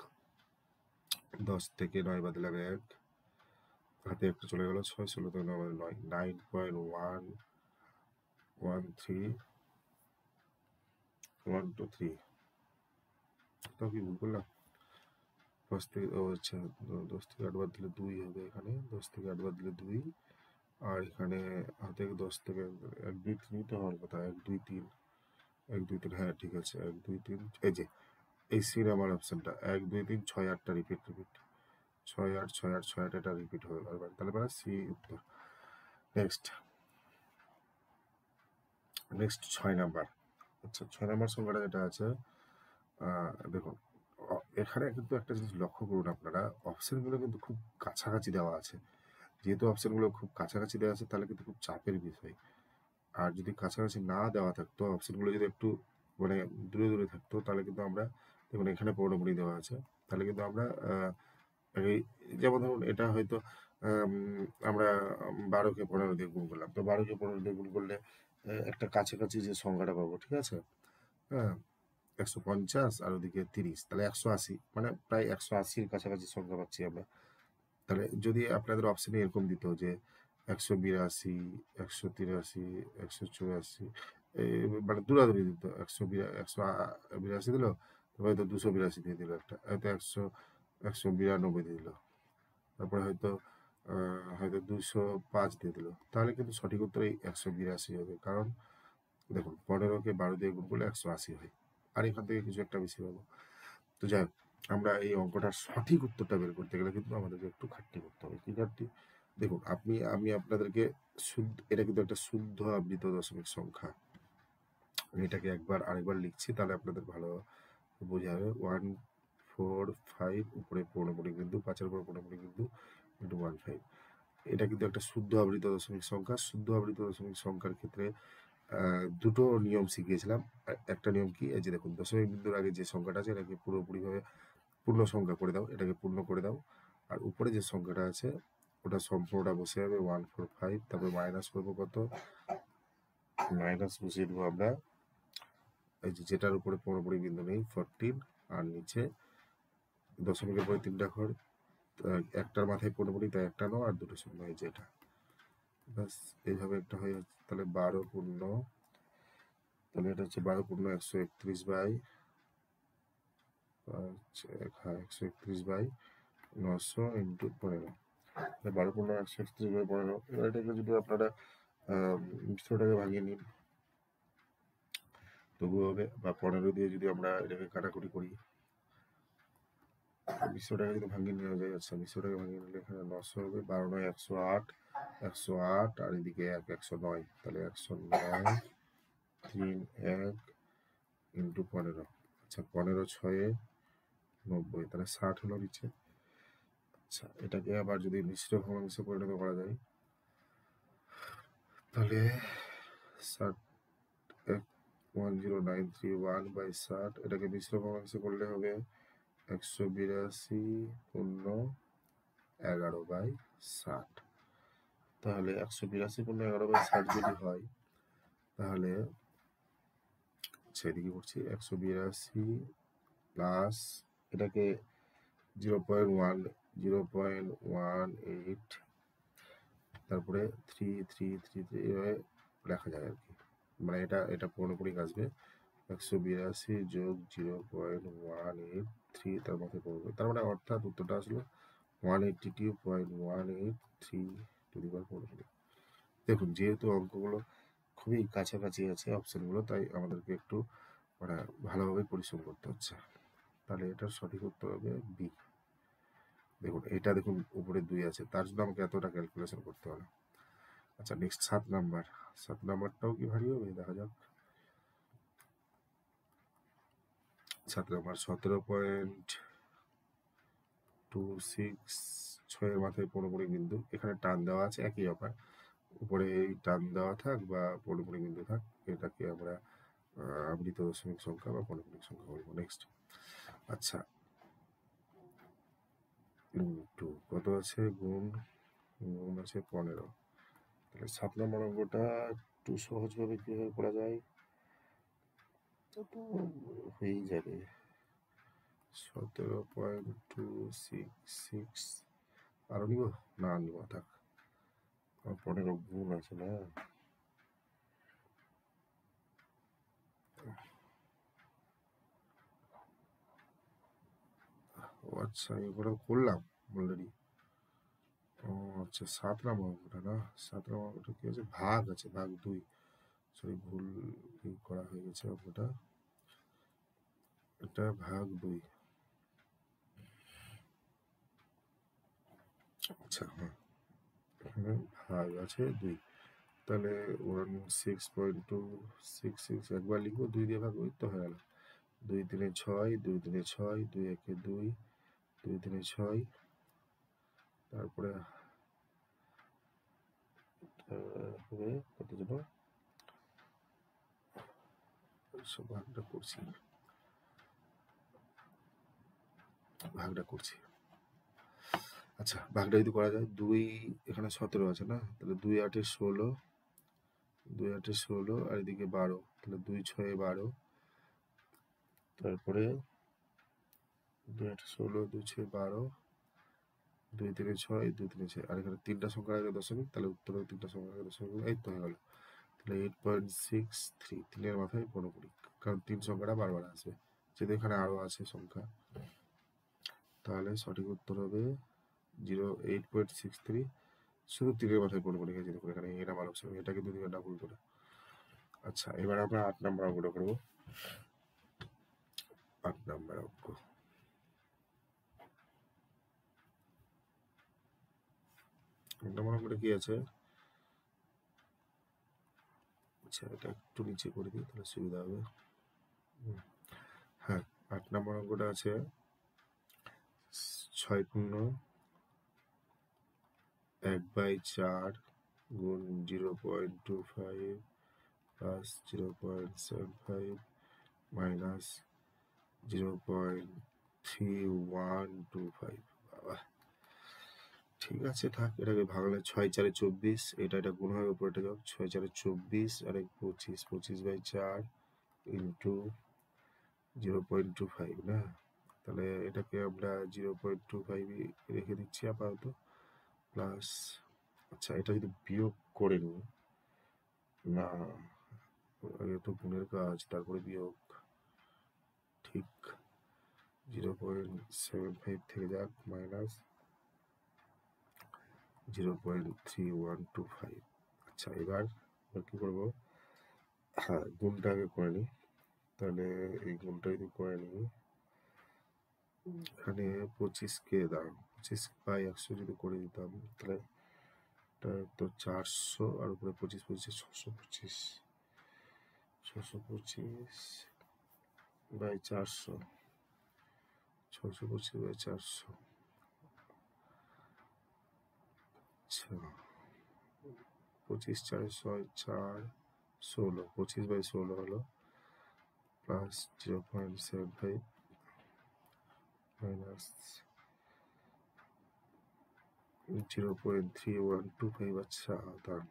10 থেকে 9 বাদ দিলাম 1, হাতে একটা চলে গেল 6, 16 থেকে 9 বাদ 9, 9.113, তো কি ভুল করলাম? 10 থেকে আচ্ছা 10 থেকে 8 বাদ দিলে 2 হবে, এখানে 10 থেকে 8 বাদ দিলে 2, আর এখানে হাতে 10 থেকে 1 2 3 তো হওয়ার কথা, 1 2 3, 1 2 3, হ্যাঁ ঠিক আছে, 1 2 3, এই যে এই সি নাম্বার অপশনটা 1 2 3 6 8টা রিপিট 6 8 6 8 6 8, এটা রিপিট হবে বারবার, তাহলে মানে সি উত্তর। Next 6 number. আচ্ছা 6 নাম্বার সংখ্যাটা যেটা আছে, দেখুন এখানে কিন্তু একটা জিনিস লক্ষ্য করুন আপনারা, অপশনগুলো কিন্তু খুব কাছাকাছি দেওয়া আছে। যেহেতু অপশনগুলো খুব কাছাকাছি দেওয়া আছে, তাহলে কিন্তু খুব চাপের বিষয়। আর যদি কাছাকাছি না দেওয়া থাকতো, অপশনগুলো যদি একটু মানে দূরে দূরে থাকতো, তাহলে কিন্তু আমরা দেখুন এখানে পৌনঃপুনিক দেওয়া আছে, তাহলে কিন্তু আমরা যেমন ধরুন এটা হয়তো আমরা 12কে 15 দিয়ে গুণ করলাম, তো 12কে 15 দিয়ে গুণ করলে একটা কাছাকাছি যে সংখ্যাটা পাবো, ঠিক আছে? হ্যাঁ, 150 আর ওদিকে 30, তাহলে 180, মানে প্রায় 180-র কাছাকাছি সংখ্যা পাচ্ছি আমরা। তাহলে যদি আপনাদের অপশনে এরকম দিত যে 182, 183, 184, মানে দূরাদূরি দিত, 182 দিল, হয়তো 282 দিয়ে দিল, একটা হয়তো 192 দিয়ে দিল, তারপরে হয়তো 205 দিয়ে দিল, তাহলে কিন্তু সঠিক উত্তর এই 182 হবে। কারণ দেখুন 15কে 12 দিয়ে গুণ করলে 180 হয়, আর এখান থেকে কিছু একটা বেশি পাবো। তো যাই হোক, আমরা এই অঙ্কটার সঠিক উত্তরটা বের করতে গেলে কিন্তু আমাদেরকে একটু খাটনি করতে হবে। কি খাটনি? দেখুন আমি আপনাদেরকে এটা কিন্তু একটা শুদ্ধ আবৃত দশমিক সংখ্যা। আমি এটাকে আরেকবার লিখছি, তাহলে আপনাদের ভালো বোঝা যাবে। 145 উপরে পৌনঃপুনিক বিন্দু, 5-এর উপরে পৌনঃপুনিক বিন্দু ইন্টু 15। এটা কিন্তু একটা শুদ্ধ আবৃত দশমিক সংখ্যা। শুদ্ধ আবৃত দশমিক সংখ্যার ক্ষেত্রে দুটো নিয়ম শিখিয়েছিলাম। একটা নিয়ম কি, এই যে দেখুন দশমিক বিন্দুর আগে যে সংখ্যাটা আছে এটাকে পুরোপুরিভাবে পূর্ণ সংখ্যা করে দাও, এটাকে পূর্ণ করে দাও, আর উপরে যে সংখ্যাটা আছে ওটা সম্পূর্ণটা বসে যাবে 145, তারপরে মাইনাস করবো কত, মাইনাস বসিয়ে দেবো আমরা এই যে যেটার উপরে পৌনঃপুনিক বিন্দু নেই 14, আর নিচে দশমিকের পরে 3টা ঘর, একটার মাথায় পৌনঃপুনিক, তাই একটা নাও, আর দুটো শূন্য, এই যে এটা ব্যাস এইভাবে একটা হয়ে যাচ্ছে। তাহলে 12 পূর্ণ, তাহলে এটা হচ্ছে 12 পূর্ণ 131 বাই 131/900 ইন্টু 15। 12 পূর্ণ 131/15। এবার এটাকে যদি আপনারা মিশ্রটাকে ভাঙিয়ে নিন তবুও হবে, বা 15 দিয়ে যদি আমরা এটাকে কাটাকুটি করি, মিশ্রটাকে যদি ভাঙিয়ে নেওয়া যায়, আচ্ছা মিশ্রটাকে ভাঙিয়ে নিলে এখানে 900 হবে, 12 9 108, 108 আর এদিকে 109, তাহলে 109 3 1 ইন্টু 15। আচ্ছা 15 6 90, তাহলে 60 হলো নিচে। আচ্ছা এটাকে আবার যদি মিশ্র ভগ্নাংশে পরিণত করা যায়, তাহলে 60 1093/60, এটাকে মিশ্র ভগ্নাংশে করলে হবে 182.11/60। তাহলে 182.11/60 যদি হয়, তাহলে সেদিকে করছি 182 প্লাস এটাকে 0.18, তারপরে 3 এভাবে লেখা যায় আর কি, মানে এটা পৌনঃপুনিক আসবে 182 যোগ 0.183, তার মধ্যে পড়বে, তার মানে অর্থাৎ উত্তরটা আসলো 182.183 টু দি পাওয়ার পৌনঃপুনিক। দেখুন যেহেতু অঙ্কগুলো খুবই কাছাকাছি আছে অপশনগুলো, তাই আমাদেরকে একটু মানে ভালোভাবে পরিশ্রম করতে হচ্ছে। তাহলে এটার সঠিক উত্তর হবে বি। দেখুন এটা দেখুন উপরে 2 আছে, তার জন্য আমাকে এতটা ক্যালকুলেশন করতে হলো। আচ্ছা নেক্সট 7 নাম্বারটাও কি ভারী হবে, দেখা যাক। 7 নাম্বার 17.26, 6-এর মাথায় পৌনঃপুনিক বিন্দু, এখানে টান দেওয়া আছে, একই ব্যাপার, উপরে এই টান দেওয়া থাক বা পৌনঃপুনিক বিন্দু থাক, এটাকে আমরা আবৃত দশমিক সংখ্যা বা পৌনঃপুনিক সংখ্যা বলবো। নেক্সট আচ্ছা ইন্টু কত আছে, গুণ আছে 15। তাহলে 7 নম্বর অঙ্কটা একটু সহজভাবে কিভাবে করা যায়, তো হয়েই যাবে। 17.266, আরো নিব না, নিব থাক, 15 গুণ আছে না। ও আচ্ছা এগুলো করলাম অলরেডি। ও আচ্ছা 7 নম্বর অঙ্কটা না, 7 নম্বর অঙ্কটা কি আছে, ভাগ আছে, ভাগ 2, সরি ভুল করা হয়ে গেছে অঙ্কটা, এটা ভাগ 2। আচ্ছা হ্যাঁ, এখানে ভাগ আছে 2, তাহলে 16.266 একবার লিখবো, 2 দিয়ে ভাগ ওই তো হয়ে গেল, 2 3 6, 2 3 6, 2 1 2, 2 3 6, তারপরে হবে কত জন, সব ভাগটা করছি। আচ্ছা, ভাগটা যদি করা যায়, 2 এখানে 17 আছে না, তাহলে 2 8 16, 2 8 16 আর এদিকে 12, তাহলে 2 6 12, তারপরে 2 8 16, 2 6 12, 2 3 6, 2 3 6, আর এখানে তিনটা সংখ্যার আগে দশমিক, তাহলে উত্তরে তিনটা সংখ্যার আগে দশমিক, এই তো হয়ে গেল। তাহলে 8.63, 3-এর মাথায় 15 করি, কারণ 3 সংখ্যাটা বারবার আসবে, যেহেতু এখানে আরো আছে সংখ্যা। তাহলে সঠিক উত্তর হবে 8.63, শুধু 3-এর মাথায় 15 করে রেখেছি। দেখুন এখানে এটা ভালো অপশন, এটা কিন্তু দিবে ডাবল করে। আচ্ছা, এবার আমরা 8 নম্বর অঙ্কটা করবো। 8 নম্বর অঙ্ক, অঙ্কটা কি আছে? আচ্ছা, এটা একটু নিচে করে দিই, তাহলে সুবিধা হবে। হ্যাঁ, 8 নম্বর অঙ্কটা আছে 6/1/4 গুণ 0.25 প্লাস 0.75 মাইনাস 0.3125। বাবা, ঠিক আছে থাক, এটাকে ভাগলে 6×4 = 24, এটা গুণ হবে উপরে, 6×4 = 24 আর 25, 25/4 ইন্টু 0.25 না, তাহলে এটাকে আমরা 0.25 রেখে দিচ্ছি আপাতত, প্লাস, আচ্ছা এটা যদি বিয়োগ করে নিই, না আগে তো গুণের কাজ তারপরে বিয়োগ, ঠিক 0.75 থেকে যাক, মাইনাস 0.3125। আচ্ছা, এবার কি করবো? হ্যাঁ, গুণটা আগে করে নিই, তাহলে এই গুণটা যদি করে নিই, এখানে 25কে দাঁড়ান, 25/100 যদি করে দিতাম, তাহলে এটা তো 400, আর উপরে 25 25 625, 625/400, 625/400। আচ্ছা, 25 4 6 4 16, 25/16 হলো, প্লাস 0.75 মাইনাস 0.3125। আচ্ছা দাঁড়ান,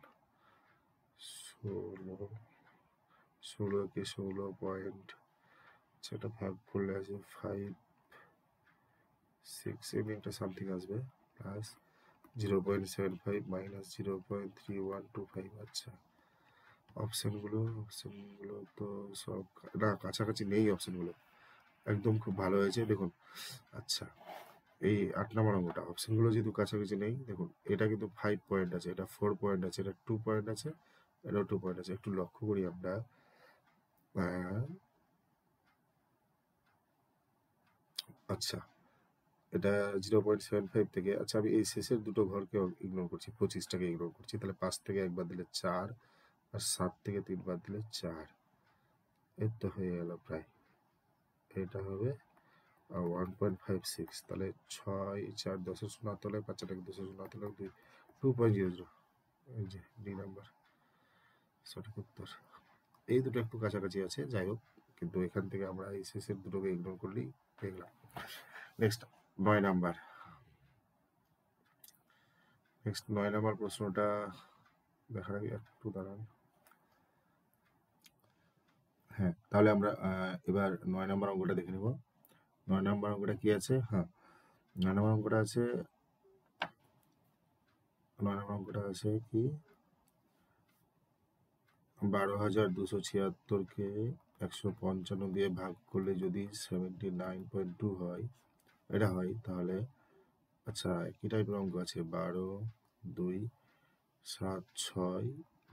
16কে 16 পয়েন্ট, আচ্ছা এটা ভাগ করলে আছে 5 6 এমনি একটা সামথিং আসবে, প্লাস 0.75 মাইনাস 0.3125। আচ্ছা, অপশনগুলো তো সব না, কাছাকাছি নেই অপশনগুলো, একদম খুব ভালো হয়েছে দেখুন। আচ্ছা, এই 8 নম্বর অঙ্কটা অপশনগুলো যেহেতু কাছাকাছি নেই, দেখুন এটা কিন্তু 5 পয়েন্ট আছে, এটা 4 পয়েন্ট আছে, এটা 2 পয়েন্ট আছে, এটাও 2 পয়েন্ট আছে। একটু লক্ষ্য করি আমরা, আচ্ছা এটা 0.75 থেকে, আচ্ছা আমি এই শেষের দুটো ঘরকে ইগনোর করছি, 25টাকে ইগনোর করছি, তাহলে 5 থেকে একবার দিলে 4, আর 7 থেকে 3 বার দিলে 4, এই তো হয়ে গেল প্রায়, এটা হবে 1.56, তাহলে 6 4 10 শূন্য তলে, 5 10 শূন্য তলে 2.00, এই যে ডি নাম্বার সঠিক উত্তর। এই দুটো একটু কাছাকাছি আছে, যাই হোক, কিন্তু এখান থেকে আমরা এই শেষের দুটোকে ইগনোর করলেই পেয়ে গেলাম। নেক্সট 9 নাম্বার, নেক্সট 9 নাম্বার প্রশ্নটা দেখার আগে একটু দাঁড়ান। হ্যাঁ, তাহলে আমরা এবার 9 নাম্বার অঙ্কটা দেখে নিব। 9 নাম্বার অঙ্কটা কি আছে? হ্যাঁ, 9 নাম্বার অঙ্কটা আছে, 9 নাম্বার অঙ্কটা আছে কি, 12,276কে 155 দিয়ে ভাগ করলে যদি 79.2 হয়, এটা হয়, তাহলে আচ্ছা কি টাইপের অঙ্ক আছে, 12 2 7 6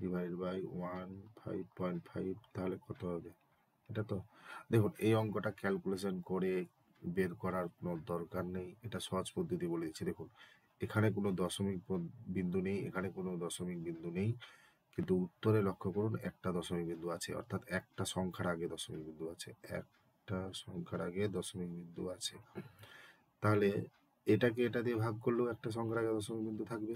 ডিভাইড বাই 1 5.5, তাহলে কত হবে? এটা তো দেখুন, এই অঙ্কটা ক্যালকুলেশন করে বের করার কোনো দরকার নেই, এটা সহজ পদ্ধতি বলে দিচ্ছি। দেখুন এখানে কোনো দশমিক বিন্দু নেই, এখানে কোনো দশমিক বিন্দু নেই, কিন্তু উত্তরে লক্ষ্য করুন একটা দশমিক বিন্দু আছে, অর্থাৎ একটা সংখ্যার আগে দশমিক বিন্দু আছে, একটা সংখ্যার আগে দশমিক বিন্দু আছে। তাহলে এটাকে এটা দিয়ে ভাগ করলেও একটা সংখ্যার আগে দশমিক বিন্দু থাকবে,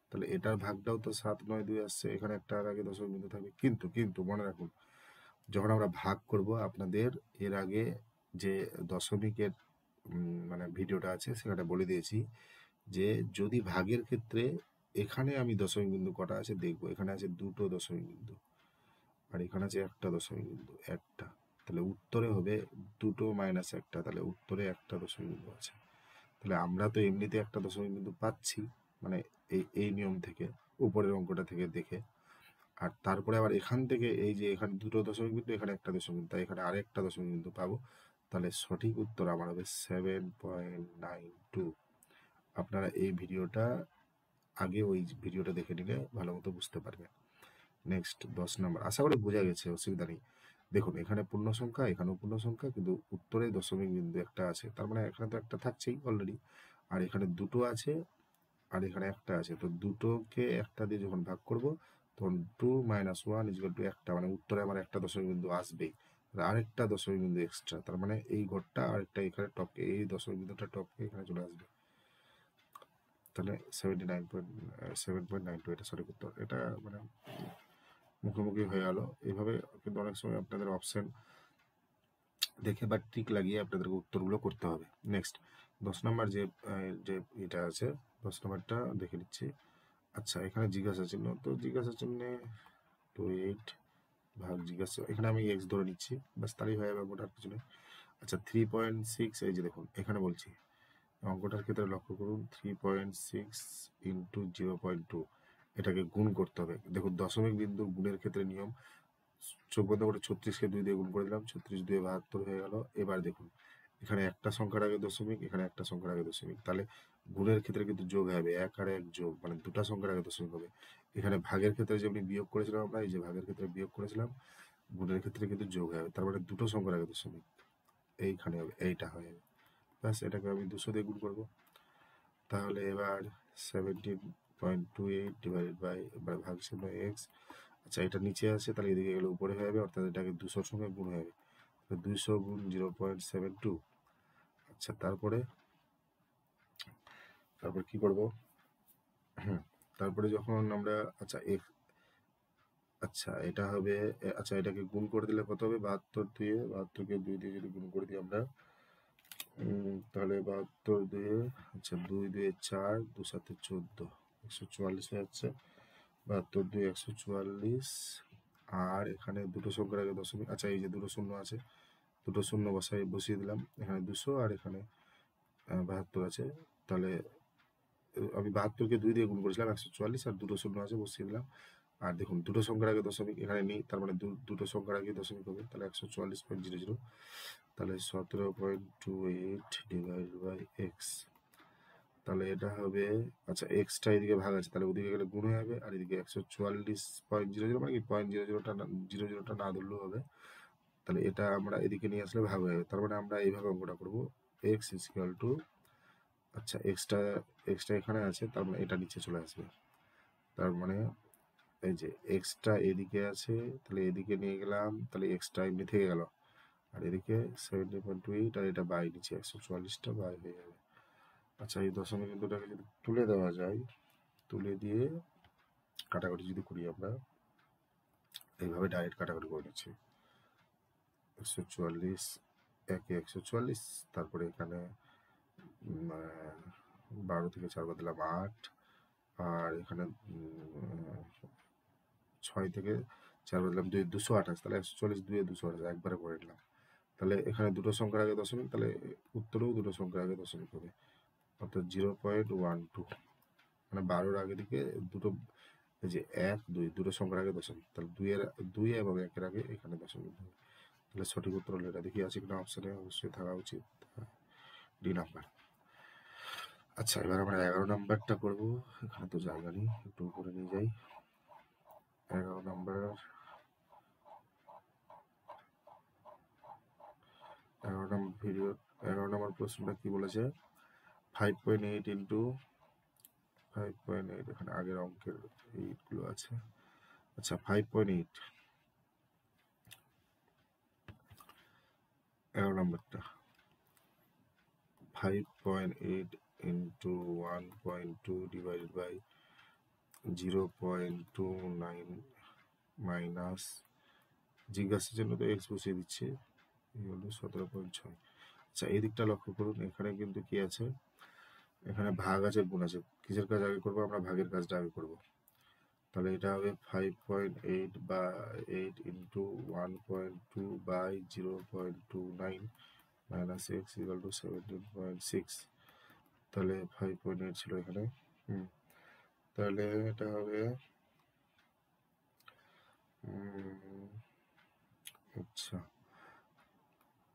তাহলে এটার ভাগটাও তো 7 9 2 আসছে, এখানে একটা আগে দশমিক বিন্দু থাকবে। কিন্তু কিন্তু মনে রাখুন, যখন আমরা ভাগ করব, আপনাদের এর আগে যে দশমিকের মানে ভিডিওটা আছে সেখানে বলে দিয়েছি যে যদি ভাগের ক্ষেত্রে এখানে আমি দশমিক বিন্দু কটা আছে দেখবো। এখানে আছে দুটো দশমিক বিন্দু আর এখানে আছে একটা দশমিক বিন্দু, একটা। তাহলে উত্তরে হবে দুটো মাইনাস একটা, তাহলে উত্তরে একটা দশমিক বিন্দু আছে। তাহলে আমরা তো এমনিতে একটা দশমিক বিন্দু পাচ্ছি, মানে এই নিয়ম থেকে, উপরের অঙ্কটা থেকে দেখে। আর তারপরে আবার এখান থেকে এই যে এখানে দুটো দশমিক বিন্দু, এখানে একটা দশমিক বিন্দু, তাই এখানে আরেকটা দশমিক বিন্দু পাবো। তাহলে সঠিক উত্তর আমার হবে 7.92। আপনারা এই ভিডিওটা আগে ওই ভিডিওটা দেখে নিলে ভালো মতো বুঝতে পারবেন। নেক্সট 10 নম্বর, আশা করি বোঝা গেছে, অসুবিধা নেই। দেখুন এখানে পূর্ণ সংখ্যা, এখানেও পূর্ণ সংখ্যা, কিন্তু উত্তরে দশমিক বিন্দু একটা আছে, তার মানে এখানে তো একটা থাকছেই অলরেডি। আর এখানে দুটো আছে আর এখানে একটা আছে, তো দুটোকে একটা দিয়ে যখন ভাগ করব তখন 2 - 1 = একটা, মানে উত্তরে আমার একটা দশমিক বিন্দু আসবেই। আরেকটা দশমিক বিন্দু এক্সট্রা, তার মানে এই ঘরটা আরেকটা এখানে টপকে, এই দশমিক বিন্দুটা টপকে এখানে চলে আসবে। তাহলে 7.92 এটা সঠিক উত্তর। এটা মানে মুখোমুখি হয়ে গেল এইভাবে, কিন্তু অনেক সময় আপনাদের অপশন দেখে বা ট্রিক লাগিয়ে আপনাদেরকে উত্তরগুলো করতে হবে। নেক্সট 10 নম্বর যে যে এটা আছে, 10 নম্বরটা দেখে নিচ্ছি। আচ্ছা, এখানে জিজ্ঞাসা চিহ্ন, তো জিজ্ঞাসা চিহ্নে 28 ভাগ জিজ্ঞাসা, এখানে আমি এক্স ধরে নিচ্ছি, ব্যাস তারই হয়ে যাবে, ওটার কিছু নেই। আচ্ছা 3.6, এই যে দেখুন এখানে বলছি অঙ্কটার ক্ষেত্রে লক্ষ্য করুন, 3.6 ইন্টু 0.2, এটাকে গুণ করতে হবে। দেখুন দশমিক বিন্দু গুণের ক্ষেত্রে নিয়ম, চোখ বন্ধ করে 36কে 2 দিয়ে গুণ করে দিলাম, 36 2 72 হয়ে গেল। এবার দেখুন এখানে একটা সংখ্যার আগে দশমিক, এখানে একটা সংখ্যার আগে দশমিক, তাহলে গুণের ক্ষেত্রে কিন্তু যোগ হবে, 1 আর 1 যোগ, মানে দুটা সংখ্যার আগে দশমিক হবে। এখানে ভাগের ক্ষেত্রে যেমনি বিয়োগ করেছিলাম আমরা, এই যে ভাগের ক্ষেত্রে বিয়োগ করেছিলাম, গুণের ক্ষেত্রে কিন্তু যোগ হবে, তার মানে দুটো সংখ্যার আগে দশমিক এইখানে হবে, এইটা হয়ে যাবে। ব্যাস এটাকে আমি 200 দিয়ে গুণ করবো। তাহলে এবার 17.28 ডিভাইডেড বাই, এবার ভাগ চিহ্ন এক্স। আচ্ছা এটা নিচে আছে, তাহলে এদিকে গেলে উপরে হয়ে যাবে, অর্থাৎ এটাকে 200-র সঙ্গে গুণ হয়ে যাবে, 200 গুণ 0.72। আচ্ছা তারপরে কি করব, তারপরে যখন আমরা, আচ্ছা আচ্ছা এটা হবে, আচ্ছা এটাকে গুণ করে দিলে কত হবে, 72 দিয়ে, 72কে 2 দিয়ে যদি গুণ করে দিই আমরা, তাহলে 72 দিয়ে, আচ্ছা 2 দিয়ে 4, 2 7 14, 144 হয়ে যাচ্ছে। 72 2 144, আর এখানে দুটো সংখ্যার আগে দশমিক, আচ্ছা এই যে দুটো শূন্য আছে, দুটো শূন্য বসিয়ে দিলাম, এখানে 200 আর এখানে 72 আছে। তাহলে আমি 72কে 2 দিয়ে গুণ করেছিলাম, 144, আর দুটো শূন্য আছে বসিয়ে দিলাম। আর দেখুন দুটো সংখ্যার আগে দশমিক এখানে নেই, তার মানে দুটো সংখ্যার আগে দশমিক হবে, তাহলে 144.00, তাহলে 17.28 ডিভাইড বাই এক্স, তাহলে এটা হবে, আচ্ছা এক্সটা এদিকে ভাগ আছে, তাহলে ওদিকে গেলে গুণ হয়ে যাবে, আর এদিকে 144.00, মানে কি 0.00টা না ধরলেও হবে। তাহলে এটা আমরা এদিকে নিয়ে আসলে ভাগ হয়ে যাবে, তার মানে আমরা এইভাবে অঙ্কটা করবো, এক্স ইকুয়াল টু, আচ্ছা এক্সটা এখানে আছে, তার মানে এটা নিচে চলে আসবে। তার মানে এই যে এক্সটা এদিকে আছে, তাহলে এদিকে নিয়ে গেলাম, তাহলে এক্সটা এমনি থেকে গেল, আর এদিকে 17.28, আর এটা বাই নিচে 144টা বাই হয়ে যাবে। আচ্ছা এই দশমিক বিন্দুটাকে যদি তুলে দেওয়া যায়, তুলে দিয়ে কাটাকুটি যদি করি আমরা, এইভাবে ডাইরেক্ট কাটাকুটি করে নিচ্ছি, 144 একে 144, তারপরে এখানে 12 থেকে 4 বাদ দিলাম 8, আর এখানে 6 থেকে 4 বাদ দিলাম 2, 228, তাহলে 144 2 228 একবারে করে নিলাম। তাহলে এখানে দুটো সংখ্যার আগে দশমিক, তাহলে উত্তরেও দুটো সংখ্যার আগে দশমিক হবে, অর্থাৎ 0.12, মানে 12-র আগে দিকে দুটো, এই যে 1 2 দুটো সংখ্যার আগে দশমিক, তাহলে 2 এবং 1-এর আগে এখানে দশমিক হবে। তাহলে সঠিক উত্তর হলো এটা, দেখি আছে কিনা অপশনে, অবশ্যই থাকা উচিত, ডি নাম্বার। আচ্ছা এবার আমরা 11 নাম্বারটা করবো, এখানে তো জায়গা নেই, একটু উপরে নিয়ে যাই। 11 নাম্বার, 11 নম্বর ভিডিও, 11 নম্বর প্রশ্নটা কি বলেছে, 5.8 ইন্টু 5.8, এখানে আগের অঙ্কের এইগুলো আছে। আচ্ছা 5.8, 11 নম্বরটা 5.8 ইন্টু 1.2 ডিভাইডেড বাই 0.29 মাইনাস, জিজ্ঞাসার জন্য তো এক্স বসিয়ে দিচ্ছি, এই হলো 17.6। আচ্ছা এই দিকটা লক্ষ্য করুন, এখানে কিন্তু কি আছে, এখানে ভাগ আছে, গুণ আছে, কিসের কাজ আগে করবো? আমরা ভাগের কাজটা আগে করবো। তাহলে এটা হবে 5.8 বা 8 into 1.2 by 0.29 minus x equal to 17.6। তাহলে 5.8 ছিল এখানে। তাহলে এটা হবে আচ্ছা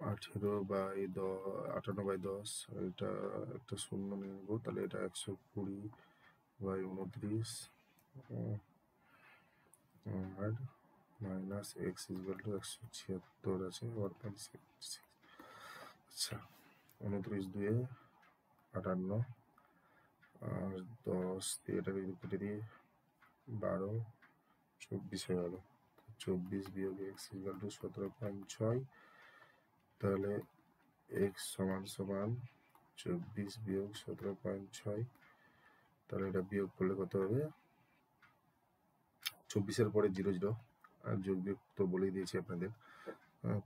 58/10, এটা একটা শূন্য নিয়ে নেবো। তাহলে এটা 120/29 আর মাইনাস এক্স ইকুয়াল টু 176 আছে 1.6। আচ্ছা 29 2 58 আর 10 দিয়ে এটাকে যদি কেটে দিয়ে 12 24 হয়ে গেল। 24 বিয়োগ এক্স ইকুয়াল টু 17.6। তাহলে এক্স সমান সমান 24 বিয়োগ 17.6। তাহলে এটা বিয়োগ করলে কত হবে? 24-এর পরে 0 0 আর যোগ বিয়োগ তো বলেই দিয়েছি আপনাদের,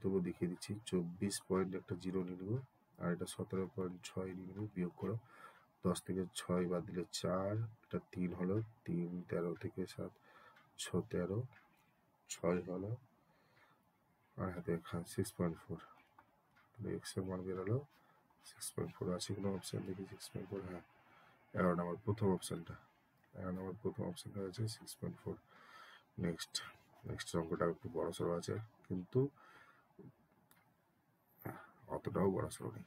তবু দেখিয়ে দিচ্ছি। 24 পয়েন্ট একটা 0 নিয়ে নেবো আর এটা 17.6 নিয়ে নেবো। বিয়োগ করো, 10 থেকে 6 বাদ দিলে 4, এটা 3 হলো, 3 13 থেকে 7 6 13 6 হলো আর হাতে 6.4। তাহলে এক্স এর মান বেরোলো 6.4। আছে কোনো অপশান দেখি 6.4? হ্যাঁ, 11 নম্বর প্রথম অপশানটা, 11 নম্বর প্রথম অপশানটা আছে 6.4। নেক্সট অঙ্কটা একটু বড় সড়ো আছে, কিন্তু অতটাও বড় সড়ো নেই।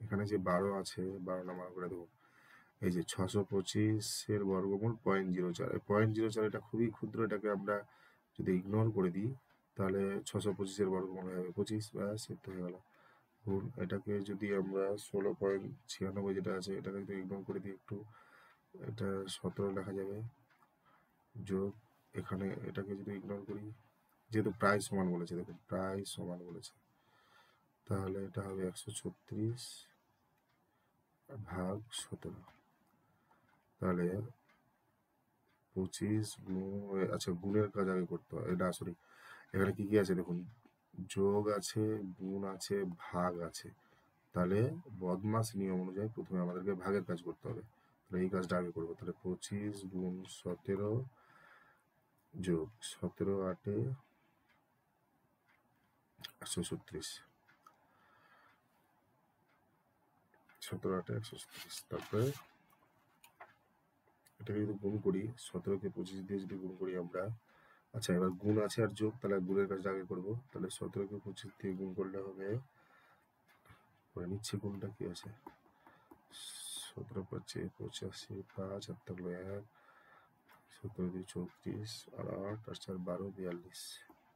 এখানে যে 12 আছে, 12 নম্বর করে দেবো। এই যে 625-এর বর্গমূল 0.04। 0.04 এটা খুবই ক্ষুদ্র, এটাকে আমরা যদি ইগনোর করে দিই তাহলে 625-এর বর্গমূল হবে 25, ব্যাস সেট হয়ে গেল। গুণ এটাকে যদি আমরা 16.96 যেটা আছে এটাকে যদি ইগনোর করে দিই একটু, এটা 17 লেখা যাবে। যোগ এখানে এটাকে যদি ইগনোর করি, যেহেতু প্রায় সমান বলেছে, দেখুন প্রায় সমান বলেছে, তাহলে এটা হবে 136 ভাগ 17। তাহলে 25 গুণ, আচ্ছা গুণের কাজ আগে করতে হয়। এটা সরি, এখানে কি কি আছে দেখুন, যোগ আছে, গুণ আছে, ভাগ আছে। তাহলে বদমাস নিয়ম অনুযায়ী প্রথমে আমাদেরকে ভাগের কাজ করতে হবে। তাহলে এই কাজটা আগে করবো। তাহলে 25 গুণ 17 যোগ 17 8 136, 17 8 136। তারপরে এটাকে যদি গুণ করি, 17কে 25 দিয়ে যদি গুণ করি আমরা, আচ্ছা এবার গুণ আছে আর যোগ, তাহলে গুণের কাজটা আগে করবো। তাহলে 17কে 25 দিয়ে গুণ করলে হবে, করে নিচ্ছে গুণটা কি আছে, 17 5 85, 5 আর থাকলো 1, 17 2 34 আর 8 আর 4 12 42।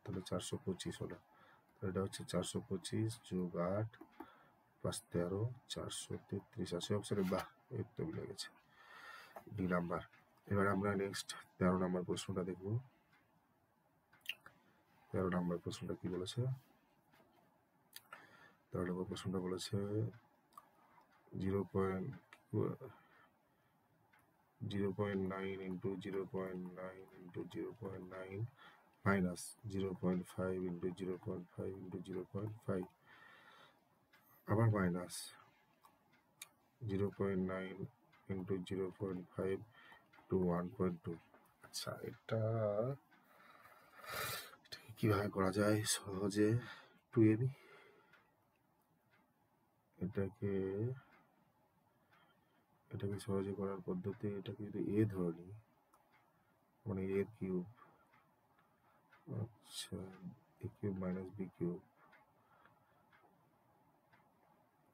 তাহলে 425 হলো। তাহলে এটা হচ্ছে 425 যোগ 8 প্লাস 13 433 আছে অপশানে। বাহ, এই তো মিলে গেছে, ডি নাম্বার। এবার আমরা নেক্সট 13 নম্বর প্রশ্নটা দেখব। 13 নম্বর প্রশ্নটা কি বলেছে? 13 নম্বর প্রশ্নটা বলেছে 0.9 into 0.9 into 0.9 minus 0.5 into 0.5 into 0.5 আবার মাইনাস 0.9 into 0.5 to 1.2। আচ্ছা এটা কিভাবে করা যায় সহজে? 2ab, এটাকে সহজে করার পদ্ধতি, এটাকে যদি a ধরে নিই, মানে a কিউব, আচ্ছা a cube minus b cube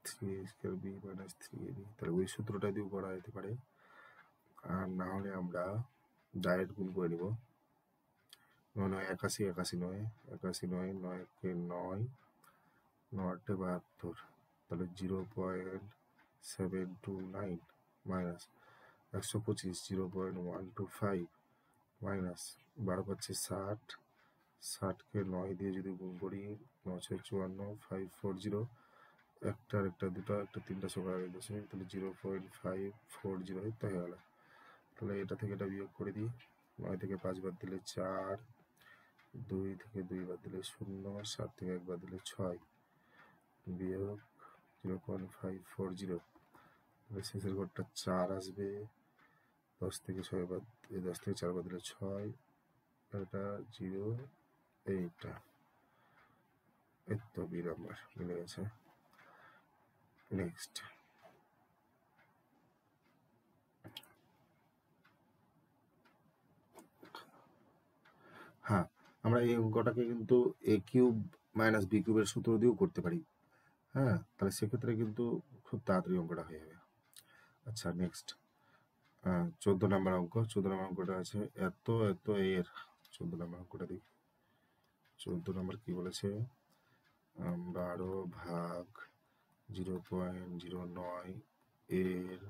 3a square b minus 3ab, তাহলে ওই সূত্রটা দিয়েও করা যেতে পারে। আর না হলে আমরা ডাইরেক্ট গুণ করে নিব। 9 9 81 81 9 81 9 9 কে 9 9 72, তাহলে 0.729 মাইনাস 125 0.125 মাইনাস 12 পাচ্ছি 60, 60কে 9 দিয়ে যদি গুণ করি 9 54 540, একটার একটা দুটো একটা তিনটা সবার আগে দশমিক, তাহলে 0.540 তো হয়ে গেল। তাহলে এটা থেকে এটা বিয়োগ করে দিই, 9 থেকে 5 বাদ দিলে 4, 2 থেকে 2 বাদ দিলে 0, 7 থেকে 1 বাদ দিলে 6, বিয়োগ 0.540, শেষের ঘরটা 4 আসবে, 10 থেকে 6 বাদ, 10 থেকে 4 বাদ দিলে 6, এটা 0, এইটা, এই তো বি নাম্বার মিলে গেছে। নেক্সট, হ্যাঁ আমরা এই অঙ্কটাকে কিন্তু এ কিউব মাইনাস বি কিউবের সূত্র দিয়েও করতে পারি। হ্যাঁ, তাহলে সেক্ষেত্রে কিন্তু খুব তাড়াতাড়ি অঙ্কটা হয়ে যাবে। আচ্ছা নেক্সট, 14 নম্বর অঙ্ক। 14 নম্বর অঙ্কটা আছে এত এত এর, 14 নম্বর অঙ্কটা দেখি। 14 নম্বর কি বলেছে, 12 ভাগ 0.09 এর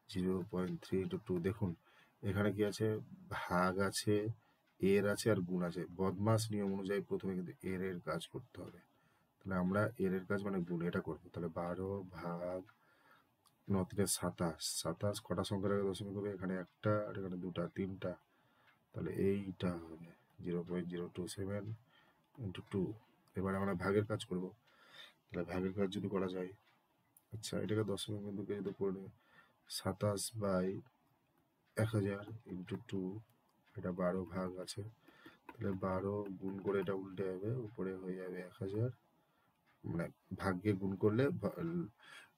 0.3 দেখুন এখানে কি আছে, ভাগ আছে, এর আছে আর গুণ আছে। বদমাস নিয়ম অনুযায়ী প্রথমে কিন্তু এর এর কাজ করতে হবে। তাহলে আমরা এর এর কাজ মানে গুণ এটা করবো। তাহলে 12 ভাগ 9 3 27, 27 কটা সংখ্যার আগে দশমিক হবে, এখানে একটা আর এখানে দুটা, তিনটা, তাহলে এইটা হবে 0.027 ইন্টু 2। এবার আমরা ভাগের কাজ করব। তাহলে ভাগের কাজ যদি করা যায়, আচ্ছা এটাকে দশমিক বিন্দুকে যদি করে 27/1000 ইন্টু 2, এটা 12 ভাগ আছে, তাহলে 12 গুণ করে এটা উল্টে যাবে, উপরে হয়ে যাবে 1000, মানে ভাগ্যে গুণ করলে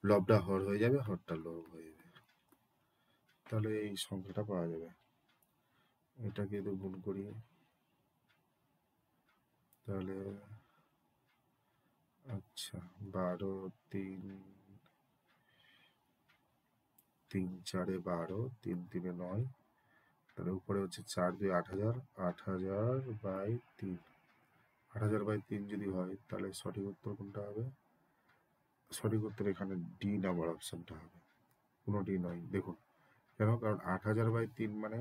লবটা হর হয়ে যাবে, হরটা লব হয়ে যাবে, তাহলে এই সংখ্যাটা পাওয়া যাবে। এটাকে যদি গুণ করি তাহলে আচ্ছা 12 3 3 4 12, 3 3 9, তাহলে উপরে হচ্ছে 4 2 8000, 8000/3, 8000/3 যদি হয় তাহলে সঠিক উত্তর কোনটা হবে? সঠিক উত্তর এখানে ডি নাম্বার অপশনটা হবে, কোনোটি নয়। দেখুন কেন, কারণ 8000/3 মানে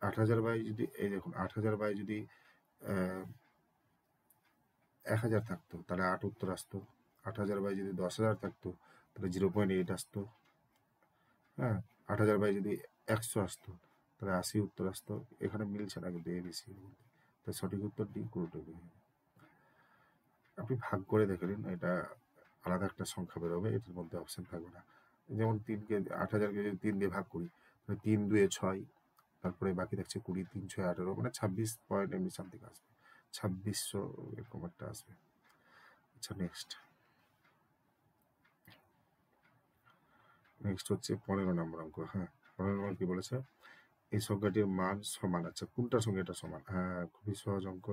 8000 বাই যদি, এই দেখুন 8000 বাই যদি 1000 থাকতো তাহলে 8 উত্তর আসতো। 8000 বাই যদি 10,000 থাকতো তাহলে 0.8 আসতো। হ্যাঁ, 8000 বাই যদি 100 আসতো তাহলে 80 উত্তর আসতো। এখানে মিলছে না কিন্তু এবিসি, তাই সঠিক উত্তর ডি, কোনোটি নয়। আপনি ভাগ করে দেখে নিন, এটা আলাদা একটা সংখ্যা বেরোবে, এটার মধ্যে অপশন থাকবে না। যেমন 3কে 8000কে যদি 3 দিয়ে ভাগ করি, 3 2 6, তারপরে বাকি থাকছে 20, 3 6 18, মানে 26 পয়েন্ট এমনি সামথিং আসবে, 2600 এরকম একটা আসবে। আচ্ছা নেক্সট, নেক্সট হচ্ছে 15 নম্বর অঙ্ক। হ্যাঁ 15 নম্বর কি বলেছে, এই সংখ্যাটির মান সমান। আচ্ছা কোনটার সঙ্গে এটা সমান? হ্যাঁ খুবই সহজ অঙ্ক,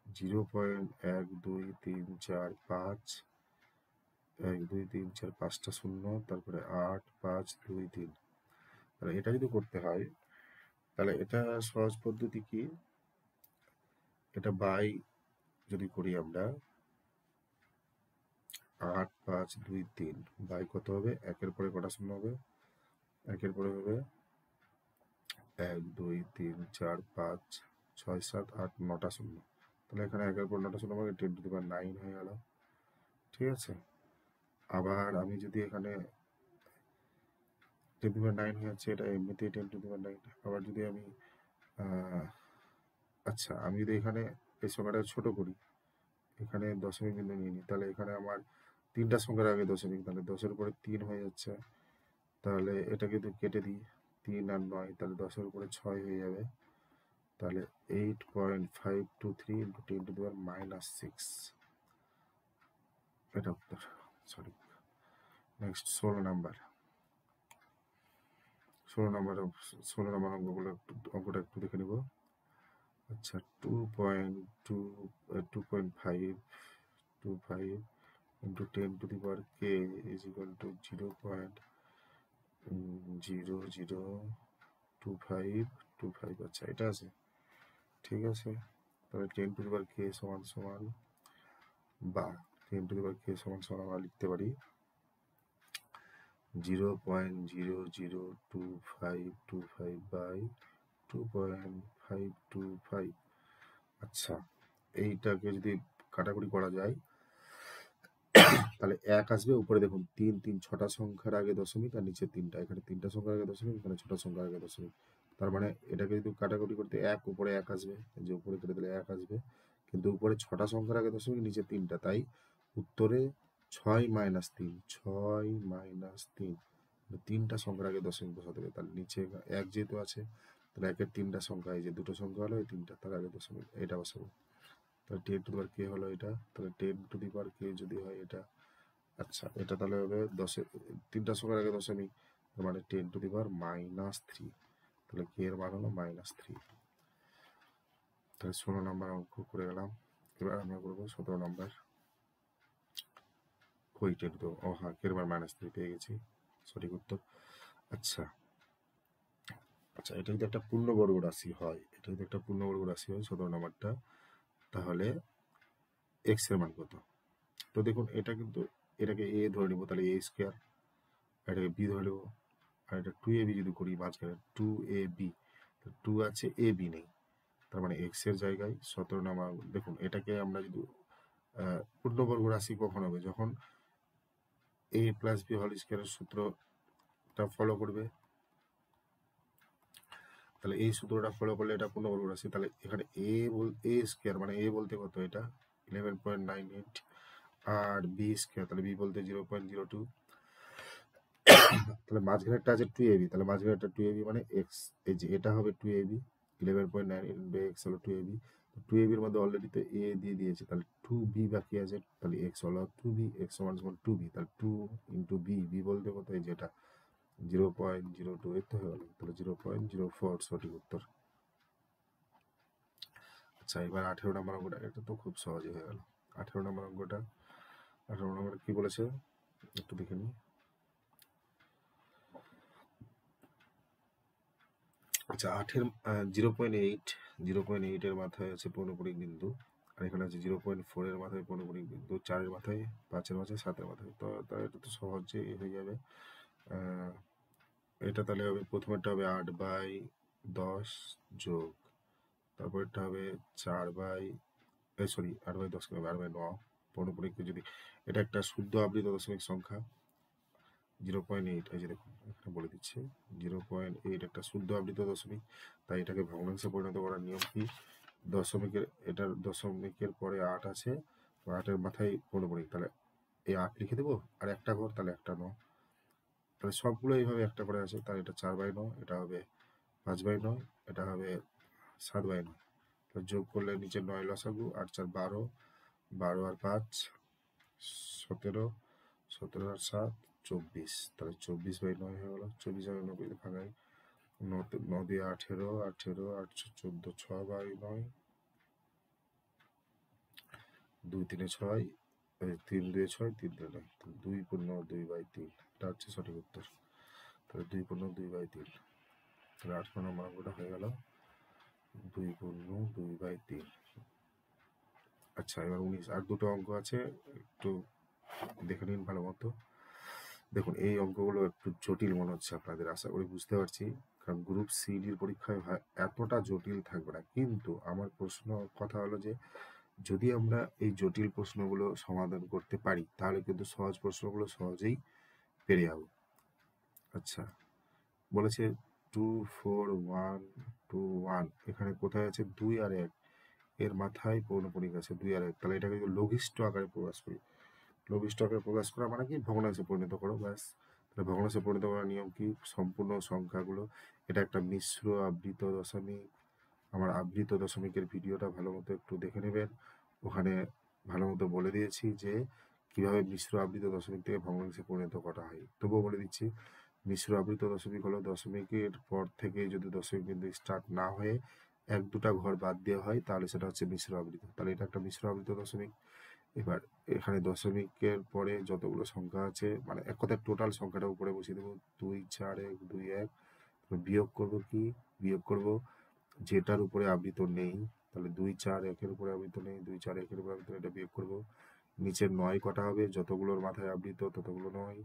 0.1234 1 2 3 4 5টা শূন্য, তারপরে 8 5 2 3। তাহলে এটা যদি করতে হয় তাহলে এটা সহজ পদ্ধতি কি, এটা বাই যদি করি আমরা 8 5 2 3 বাই কত হবে, একের পরে কটা শূন্য হবে, একের পরে হবে 1 2 3 4 5 6 7 8 9টা শূন্য, তাহলে এখানে একের পর 9টা শূন্য মানে 10⁹ হয়ে গেল। ঠিক আছে, আবার আমি যদি এখানে 10⁹ হয়ে যাচ্ছে, এটা এমনিতেই 10⁹। আবার যদি আমি আচ্ছা আমি যদি এখানে এই সংখ্যাটা ছোট করি, এখানে দশমিক বিন্দু নিয়ে নিই, তাহলে এখানে আমার 3টা সংখ্যার আগে দশমিক, তাহলে 10-এর উপরে 3 হয়ে যাচ্ছে, তাহলে এটা কিন্তু কেটে দিই, 3 আর 9, তাহলে 10-এর উপরে 6 হয়ে যাবে, তাহলে 8.523 ইন্টু 10⁻⁻6, এটা উত্তর সঠিক। নেক্সট 16 নাম্বার, 16 নাম্বার অঙ্কগুলো অঙ্কটা একটু দেখে নিব। আচ্ছা 2.25 into 10 to the power k is equal to 0.002525। আচ্ছা এটা আছে, ঠিক আছে, তাহলে 10 to the power k সমান সমান, বা 10 to the power k সমান সমান আমরা লিখতে পারি 0.00525/2.525। আচ্ছা এইটাকে যদি কাটাকুটি করা যায় তাহলে 1 আসবে, উপরে দেখুন 3 3 6টা সংখ্যার আগে দশমিক আর নিচে 3টা, এখানে 3টা সংখ্যার আগে দশমিক, এখানে 6টা সংখ্যার আগে দশমিক, তার মানে এটাকে যদি কাটাকুটি করতে 1 উপরে 1 আসবে, যে উপরে কেটে দিলে 1 আসবে, কিন্তু উপরে 6টা সংখ্যার আগে দশমিক, নিচে 3টা, তাই উত্তরে 6 মাইনাস 3, 6 মাইনাস 3, তিনটা সংখ্যার আগে দশমিক বসাতে হবে। তাহলে নিচে 1 যেহেতু আছে, তাহলে 1-এর তিনটা সংখ্যা, এই যে দুটো সংখ্যা হলো এই তিনটা, তার আগে দশমিক, এটা বসাবো। তাহলে 10 টু দি পাওয়ার কে হলো এটা, তাহলে 10 টু দি পাওয়ার কে যদি হয় এটা, আচ্ছা এটা তাহলে হবে 10 তিনটা সংখ্যার আগে দশমিক, মানে 10 টু দি পাওয়ার -3, তাহলে কে এর মান হলো -3। তাহলে 16 নম্বর অঙ্ক করে গেলাম। এবার আমরা করবো 17 নম্বর। কই 10 তো, ও হ্যাঁ, কে এর মান -3 পেয়ে গেছি, সঠিক উত্তর। আচ্ছা আচ্ছা, এটা যদি একটা পূর্ণবর্গ রাশি হয়, এটা যদি একটা পূর্ণবর্গ রাশি হয় 17 নম্বরটা, তাহলে এক্স এর মান কত? তো দেখুন এটা কিন্তু, এটাকে এ ধরে নিব, তাহলে এ স্কোয়ার, এটাকে বি ধরে নেবো, আর এটা 2ab যদি করি মাঝখানে 2ab, 2 আছে, এ বি নেই, তার মানে এক্স এর জায়গায় 17 নাম্বার। দেখুন এটাকে আমরা যদি পূর্ণবর্গ রাশি কখন হবে, যখন এ প্লাস বি হোল স্কোয়ারের সূত্রটা ফলো করবে, তাহলে এই সূত্রটা ফলো করলে এটা পূর্ণবর্গ রাশি। তাহলে এখানে এ স্কোয়ার মানে এ বলতে কত, এটা 11.98, আর বি স্কোয়ার তাহলে বি বলতে 0.02, তাহলে মাঝখানেরটা আছে 2ab, তাহলে মাঝখানেরটা 2ab মানে এক্স, এই যে এটা হবে 2ab, 11.9 এক্স হলো 2ab, 2ab এর মধ্যে অলরেডি তো এ দিয়ে দিয়েছে, তাহলে 2b বাকি আছে, তাহলে এক্স হলো 2b, এক্স সমান সমান 2b, তাহলে 2 ইন্টু বি, বি বলতে কত, এই যেটা 0.02, এর তো হয়ে গেল, তাহলে 0.04 সঠিক উত্তর। আচ্ছা এবার 18 নম্বর অঙ্কটা, এটা তো খুব সহজে হয়ে গেল। 18 নম্বর অঙ্কটা, 18 নম্বর কি বলেছে একটু দেখে নিই। আচ্ছা 0.8 এর মাথায় আছে পৌনঃপুনিক বিন্দু, আর এখানে আছে 0.4 এর মাথায় পৌনঃপুনিক বিন্দু, 4 এর মাথায়, 5 এর মাথায়, 7 এর মাথায়। তো এটা তো সহজে হয়ে যাবে। এটা তাহলে হবে, প্রথমেরটা হবে 8/10 যোগ, তারপরেরটা হবে 8/10 কেন হবে, 8/9 পৌনঃপুনিককে যদি, এটা একটা শুদ্ধ আবৃত দশমিক সংখ্যা 0.8, এই যে দেখুন এখানে বলে দিচ্ছে 0.8 একটা শুদ্ধ আবৃত দশমিক, তাই এটাকে ভগ্নাংশে পরিণত করার নিয়ম কি, দশমিকের, এটার দশমিকের পরে 8 আছে, 8-এর মাথায় পৌনঃপুনিক, তাহলে এই 8 লিখে দেবো, আর একটা ঘর, তাহলে একটা 9, তাহলে সবগুলো এইভাবে একটা করে আছে, তাহলে এটা 4/9, এটা হবে 5/9, এটা হবে 7/9, যোগ করলে নিচে 9 লসাগু, 8 4 12, 12 আর 5 17, 17 আর 7 24, তাহলে 24/9 হয়ে গেল। 24/9 ভাঙাই 9 দিয়ে 18, 18 8 14, 6/9, 2 3 6, 3 2 6, 3 3 9, 2/2/3, এটা হচ্ছে সঠিক উত্তর। তাহলে 2/2/3, তাহলে 18 নম্বর অঙ্কটা হয়ে গেল 2/2/3। আচ্ছা এবার 19, আর দুটো অঙ্ক আছে, একটু দেখে নিন ভালো মতো। দেখুন এই অঙ্কগুলো একটু জটিল মনে হচ্ছে আপনাদের, আশা করি বুঝতে পারছি, কারণ গ্রুপ সিডির পরীক্ষায় এতটা জটিল থাকবে না, কিন্তু আমার কথা হলো যে যদি আমরা এই জটিল প্রশ্নগুলো সমাধান করতে পারি, তাহলে কিন্তু সহজ প্রশ্নগুলো সহজেই পেরে যাবো। আচ্ছা বলেছে 2 4 1 2 1, এখানে কোথায় আছে 2 আর 1, এর মাথায় পৌনঃপুনিক আছে 2 আর 1, তাহলে এটাকে যদি লঘিষ্ঠ আকারে প্রকাশ করি, লঘিষ্ঠ আকারে প্রকাশ করা মানে কি, ভগ্নাংশে পরিণত করো, ব্যাস। তাহলে ভগ্নাংশে পরিণত করার নিয়ম কি, সম্পূর্ণ সংখ্যাগুলো, এটা একটা মিশ্র আবৃত দশমিক, আমার আবৃত দশমিকের ভিডিওটা ভালো মতো একটু দেখে নেবেন, ওখানে ভালো মতো বলে দিয়েছি যে কিভাবে মিশ্র আবৃত দশমিক থেকে ভগ্নাংশে পরিণত করা হয়। তবুও বলে দিচ্ছি, মিশ্র আবৃত দশমিক হলো দশমিকের পর থেকে যদি দশমিক বিন্দু স্টার্ট না হয়ে 1-2টা ঘর বাদ দেওয়া হয়, তাহলে সেটা হচ্ছে মিশ্র আবৃত, তাহলে এটা একটা মিশ্র আবৃত দশমিক। এবার এখানে দশমিকের পরে যতগুলো সংখ্যা আছে, মানে এক কথায় টোটাল সংখ্যাটা উপরে বসিয়ে দেবো, 2 4 1 2 1, বিয়োগ করব কি, বিয়োগ করব যেটার উপরে আবৃত নেই, তাহলে 2 4 1-এর উপরে আবৃত নেই, 2 4 1-এর উপরে আবৃত, এটা বিয়োগ করব, নিচের 9 কটা হবে, যতগুলোর মাথায় আবৃত ততগুলো 9,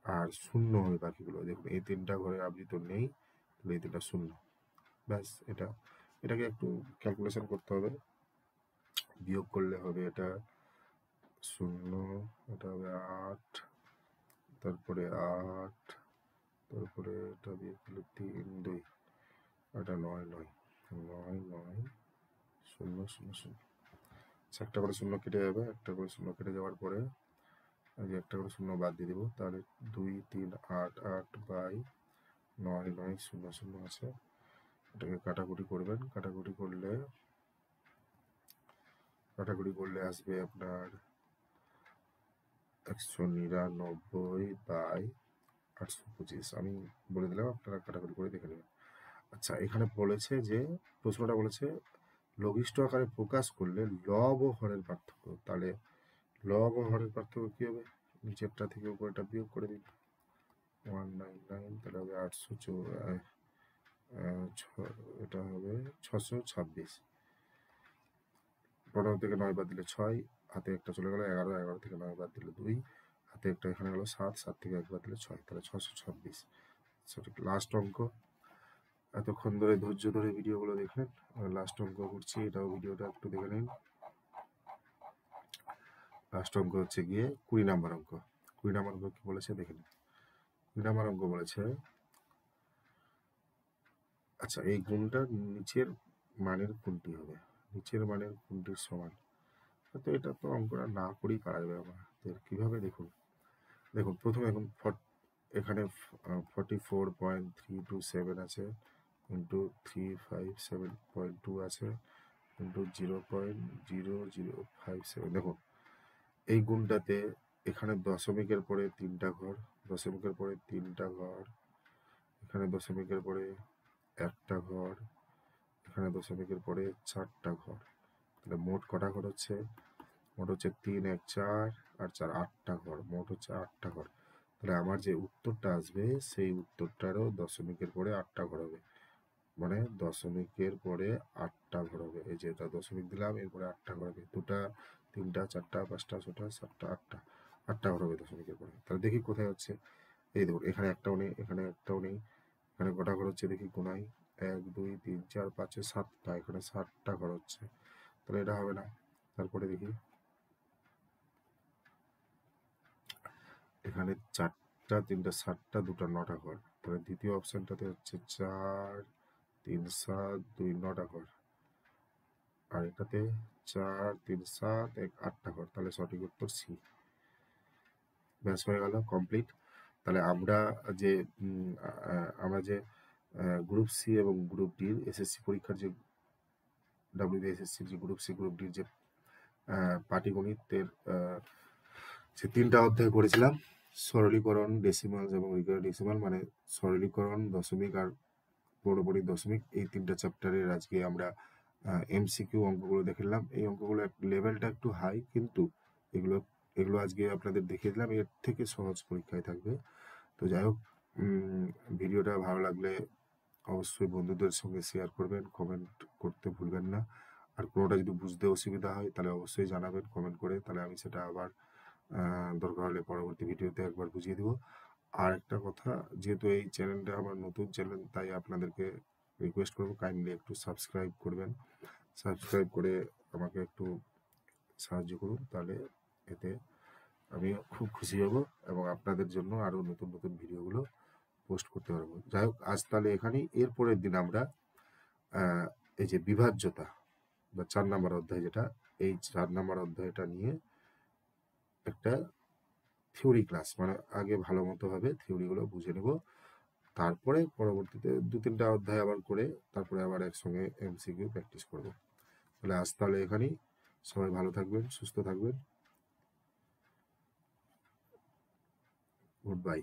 আর শূন্য হবে বাকিগুলো। দেখুন এই 3টা ঘরে আবৃত নেই, তাহলে এই 3টা শূন্য, ব্যাস। এটাকে একটু ক্যালকুলেশন করতে হবে, বিয়োগ করলে হবে এটা 0, এটা হবে 8, তারপরে 8, তারপরে এটা বিয়োগ করলে 3 2, এটা 9 9 9 9 0 0 0, একটা করে শূন্য কেটে যাবে, একটা করে শূন্য কেটে যাওয়ার পরে আগে একটা করে শূন্য বাদ দিয়ে দেবো, তাহলে 2 3 8 8 বাই 9 9 0 0 আছে। এটাকে কাটাকুটি করবেন, কাটাকুটি করলে আসবে আপনার 199 বাই 825। আমি বলে দিলাম, আপনারা কাটাকুটি করে দেখে নেবেন। আচ্ছা, এখানে বলেছে যে প্রশ্নটা বলেছে লঘিষ্ঠ আকারে প্রকাশ করলে লব ও হরের পার্থক্য। তাহলে লব ও হরের পার্থক্য কি হবে? নিচেরটা থেকে উপরেটা বিয়োগ করে দিন। 199, তাহলে হবে 800, এটা হবে 626। 15 থেকে 9 বাদ দিলে 6, হাতে একটা চলে গেল 11, 11 থেকে 9 বাদ দিলে 2, হাতে একটা এখানে গেল 7, 7 থেকে 1 বাদ দিলে 6, তাহলে 626 সঠিক। লাস্ট অঙ্ক। এতক্ষণ ধরে ধৈর্য ধরে ভিডিওগুলো দেখলেন, লাস্ট অঙ্ক করছি, এটাও ভিডিওটা একটু দেখে নিন। লাস্ট অঙ্ক হচ্ছে গিয়ে 20 নাম্বার অঙ্ক। 20 নাম্বার অঙ্ক কি বলেছে দেখে নিন। 20 নাম্বার অঙ্ক বলেছে, আচ্ছা এই গুণটার নিচের মানের কোনটি হবে? নিচের মানের কোনটির সমান? তো এটা তো অঙ্কটা না করেই পারা যাবে আমাদের। কিভাবে দেখুন, প্রথমে এখন এখানে 44.327 আছে, ইন্টু 357.2 আছে, ইন্টু 0.0057। দেখুন এই গুণটাতে এখানে দশমিকের পরে 3টা ঘর, দশমিকের পরে 3টা ঘর, এখানে দশমিকের পরে 1টা ঘর, এখানে দশমিকের পরে 4টা ঘর। তাহলে মোট কটা ঘর হচ্ছে? মোট হচ্ছে 3 1 4 আর 4 8টা ঘর, মোট হচ্ছে 8টা ঘর। তাহলে আমার যে উত্তরটা আসবে সেই উত্তরটারও দশমিকের পরে 8টা ঘর হবে, মানে দশমিকের পরে 8টা ঘর হবে। এই যে এটা দশমিক দিলাম, এরপরে 8টা ঘর হবে, 2টা 3টা 4টা 5টা 6টা 7টা 8টা ঘর হবে দশমিকের পরে। তাহলে দেখি কোথায় হচ্ছে। এই দেখুন এখানে একটাও নেই, এখানে একটাও নেই, এখানে কটা ঘর হচ্ছে দেখি কোনায়, 1 2 3 4 5 6 7টা, এখানে 7টা ঘর হচ্ছে, তাহলে এটা হবে না। তারপরে দেখি এখানে 4টা 3টা 7টা 2টা 9টা ঘর, তাহলে দ্বিতীয় অপশনটাতে হচ্ছে 4 3 7 2 9টা ঘর, আর এটাতে 4 3 7 1 8টা ঘর। তাহলে সঠিক উত্তর সি। ব্যাস হয়ে গেল, কমপ্লিট। তাহলে আমরা যে গ্রুপ সি এবং গ্রুপ ডির এসএসসি পরীক্ষার যে WBSSC যে গ্রুপ সি গ্রুপ ডির যে পাটিগণিতের যে 3টা অধ্যায় করেছিলাম, সরলীকরণ, ডেসিমাল এবং রিকারিং ডেসিমাল, মানে সরলীকরণ, দশমিক আর পৌরপরিক দশমিক, এই 3টা চ্যাপ্টারের আজকে আমরা MCQ অঙ্কগুলো দেখলাম। এই অঙ্কগুলো লেভেলটা একটু হাই, কিন্তু এগুলো আজকে আপনাদের দেখিয়ে দিলাম, এর থেকে সহজ পরীক্ষায় থাকবে। তো যাই হোক, ভিডিওটা ভালো লাগলে অবশ্যই বন্ধুদের সঙ্গে শেয়ার করবেন, কমেন্ট করতে ভুলবেন না। আর কোনোটা যদি বুঝতে অসুবিধা হয় তাহলে অবশ্যই জানাবেন কমেন্ট করে, তাহলে আমি সেটা আবার দরকার হলে পরবর্তী ভিডিওতে একবার বুঝিয়ে দেবো। আর একটা কথা, যেহেতু এই চ্যানেলটা আমার নতুন চ্যানেল, তাই আপনাদেরকে রিকোয়েস্ট করবো কাইন্ডলি একটু সাবস্ক্রাইব করবেন, সাবস্ক্রাইব করে আমাকে একটু সাহায্য করুন, তাহলে এতে আমি খুব খুশি হব এবং আপনাদের জন্য আরও নতুন নতুন ভিডিওগুলো পোস্ট করতে পারবো। যাই হোক, আজ তাহলে এখানেই। এরপরের দিন আমরা এই যে বিভাজ্যতা বা 4 নম্বর অধ্যায়, যেটা এই 4 নম্বর অধ্যায়টা নিয়ে একটা থিওরি ক্লাস, মানে আগে ভালো মতো ভাবে থিওরিগুলো বুঝে নেব, তারপরে পরবর্তীতে 2-3টা অধ্যায় আবার করে তারপরে আবার একসঙ্গে MCQ প্র্যাকটিস করব। তাহলে এখানেই। সবাই ভালো থাকবেন, সুস্থ থাকবেন। Good bye.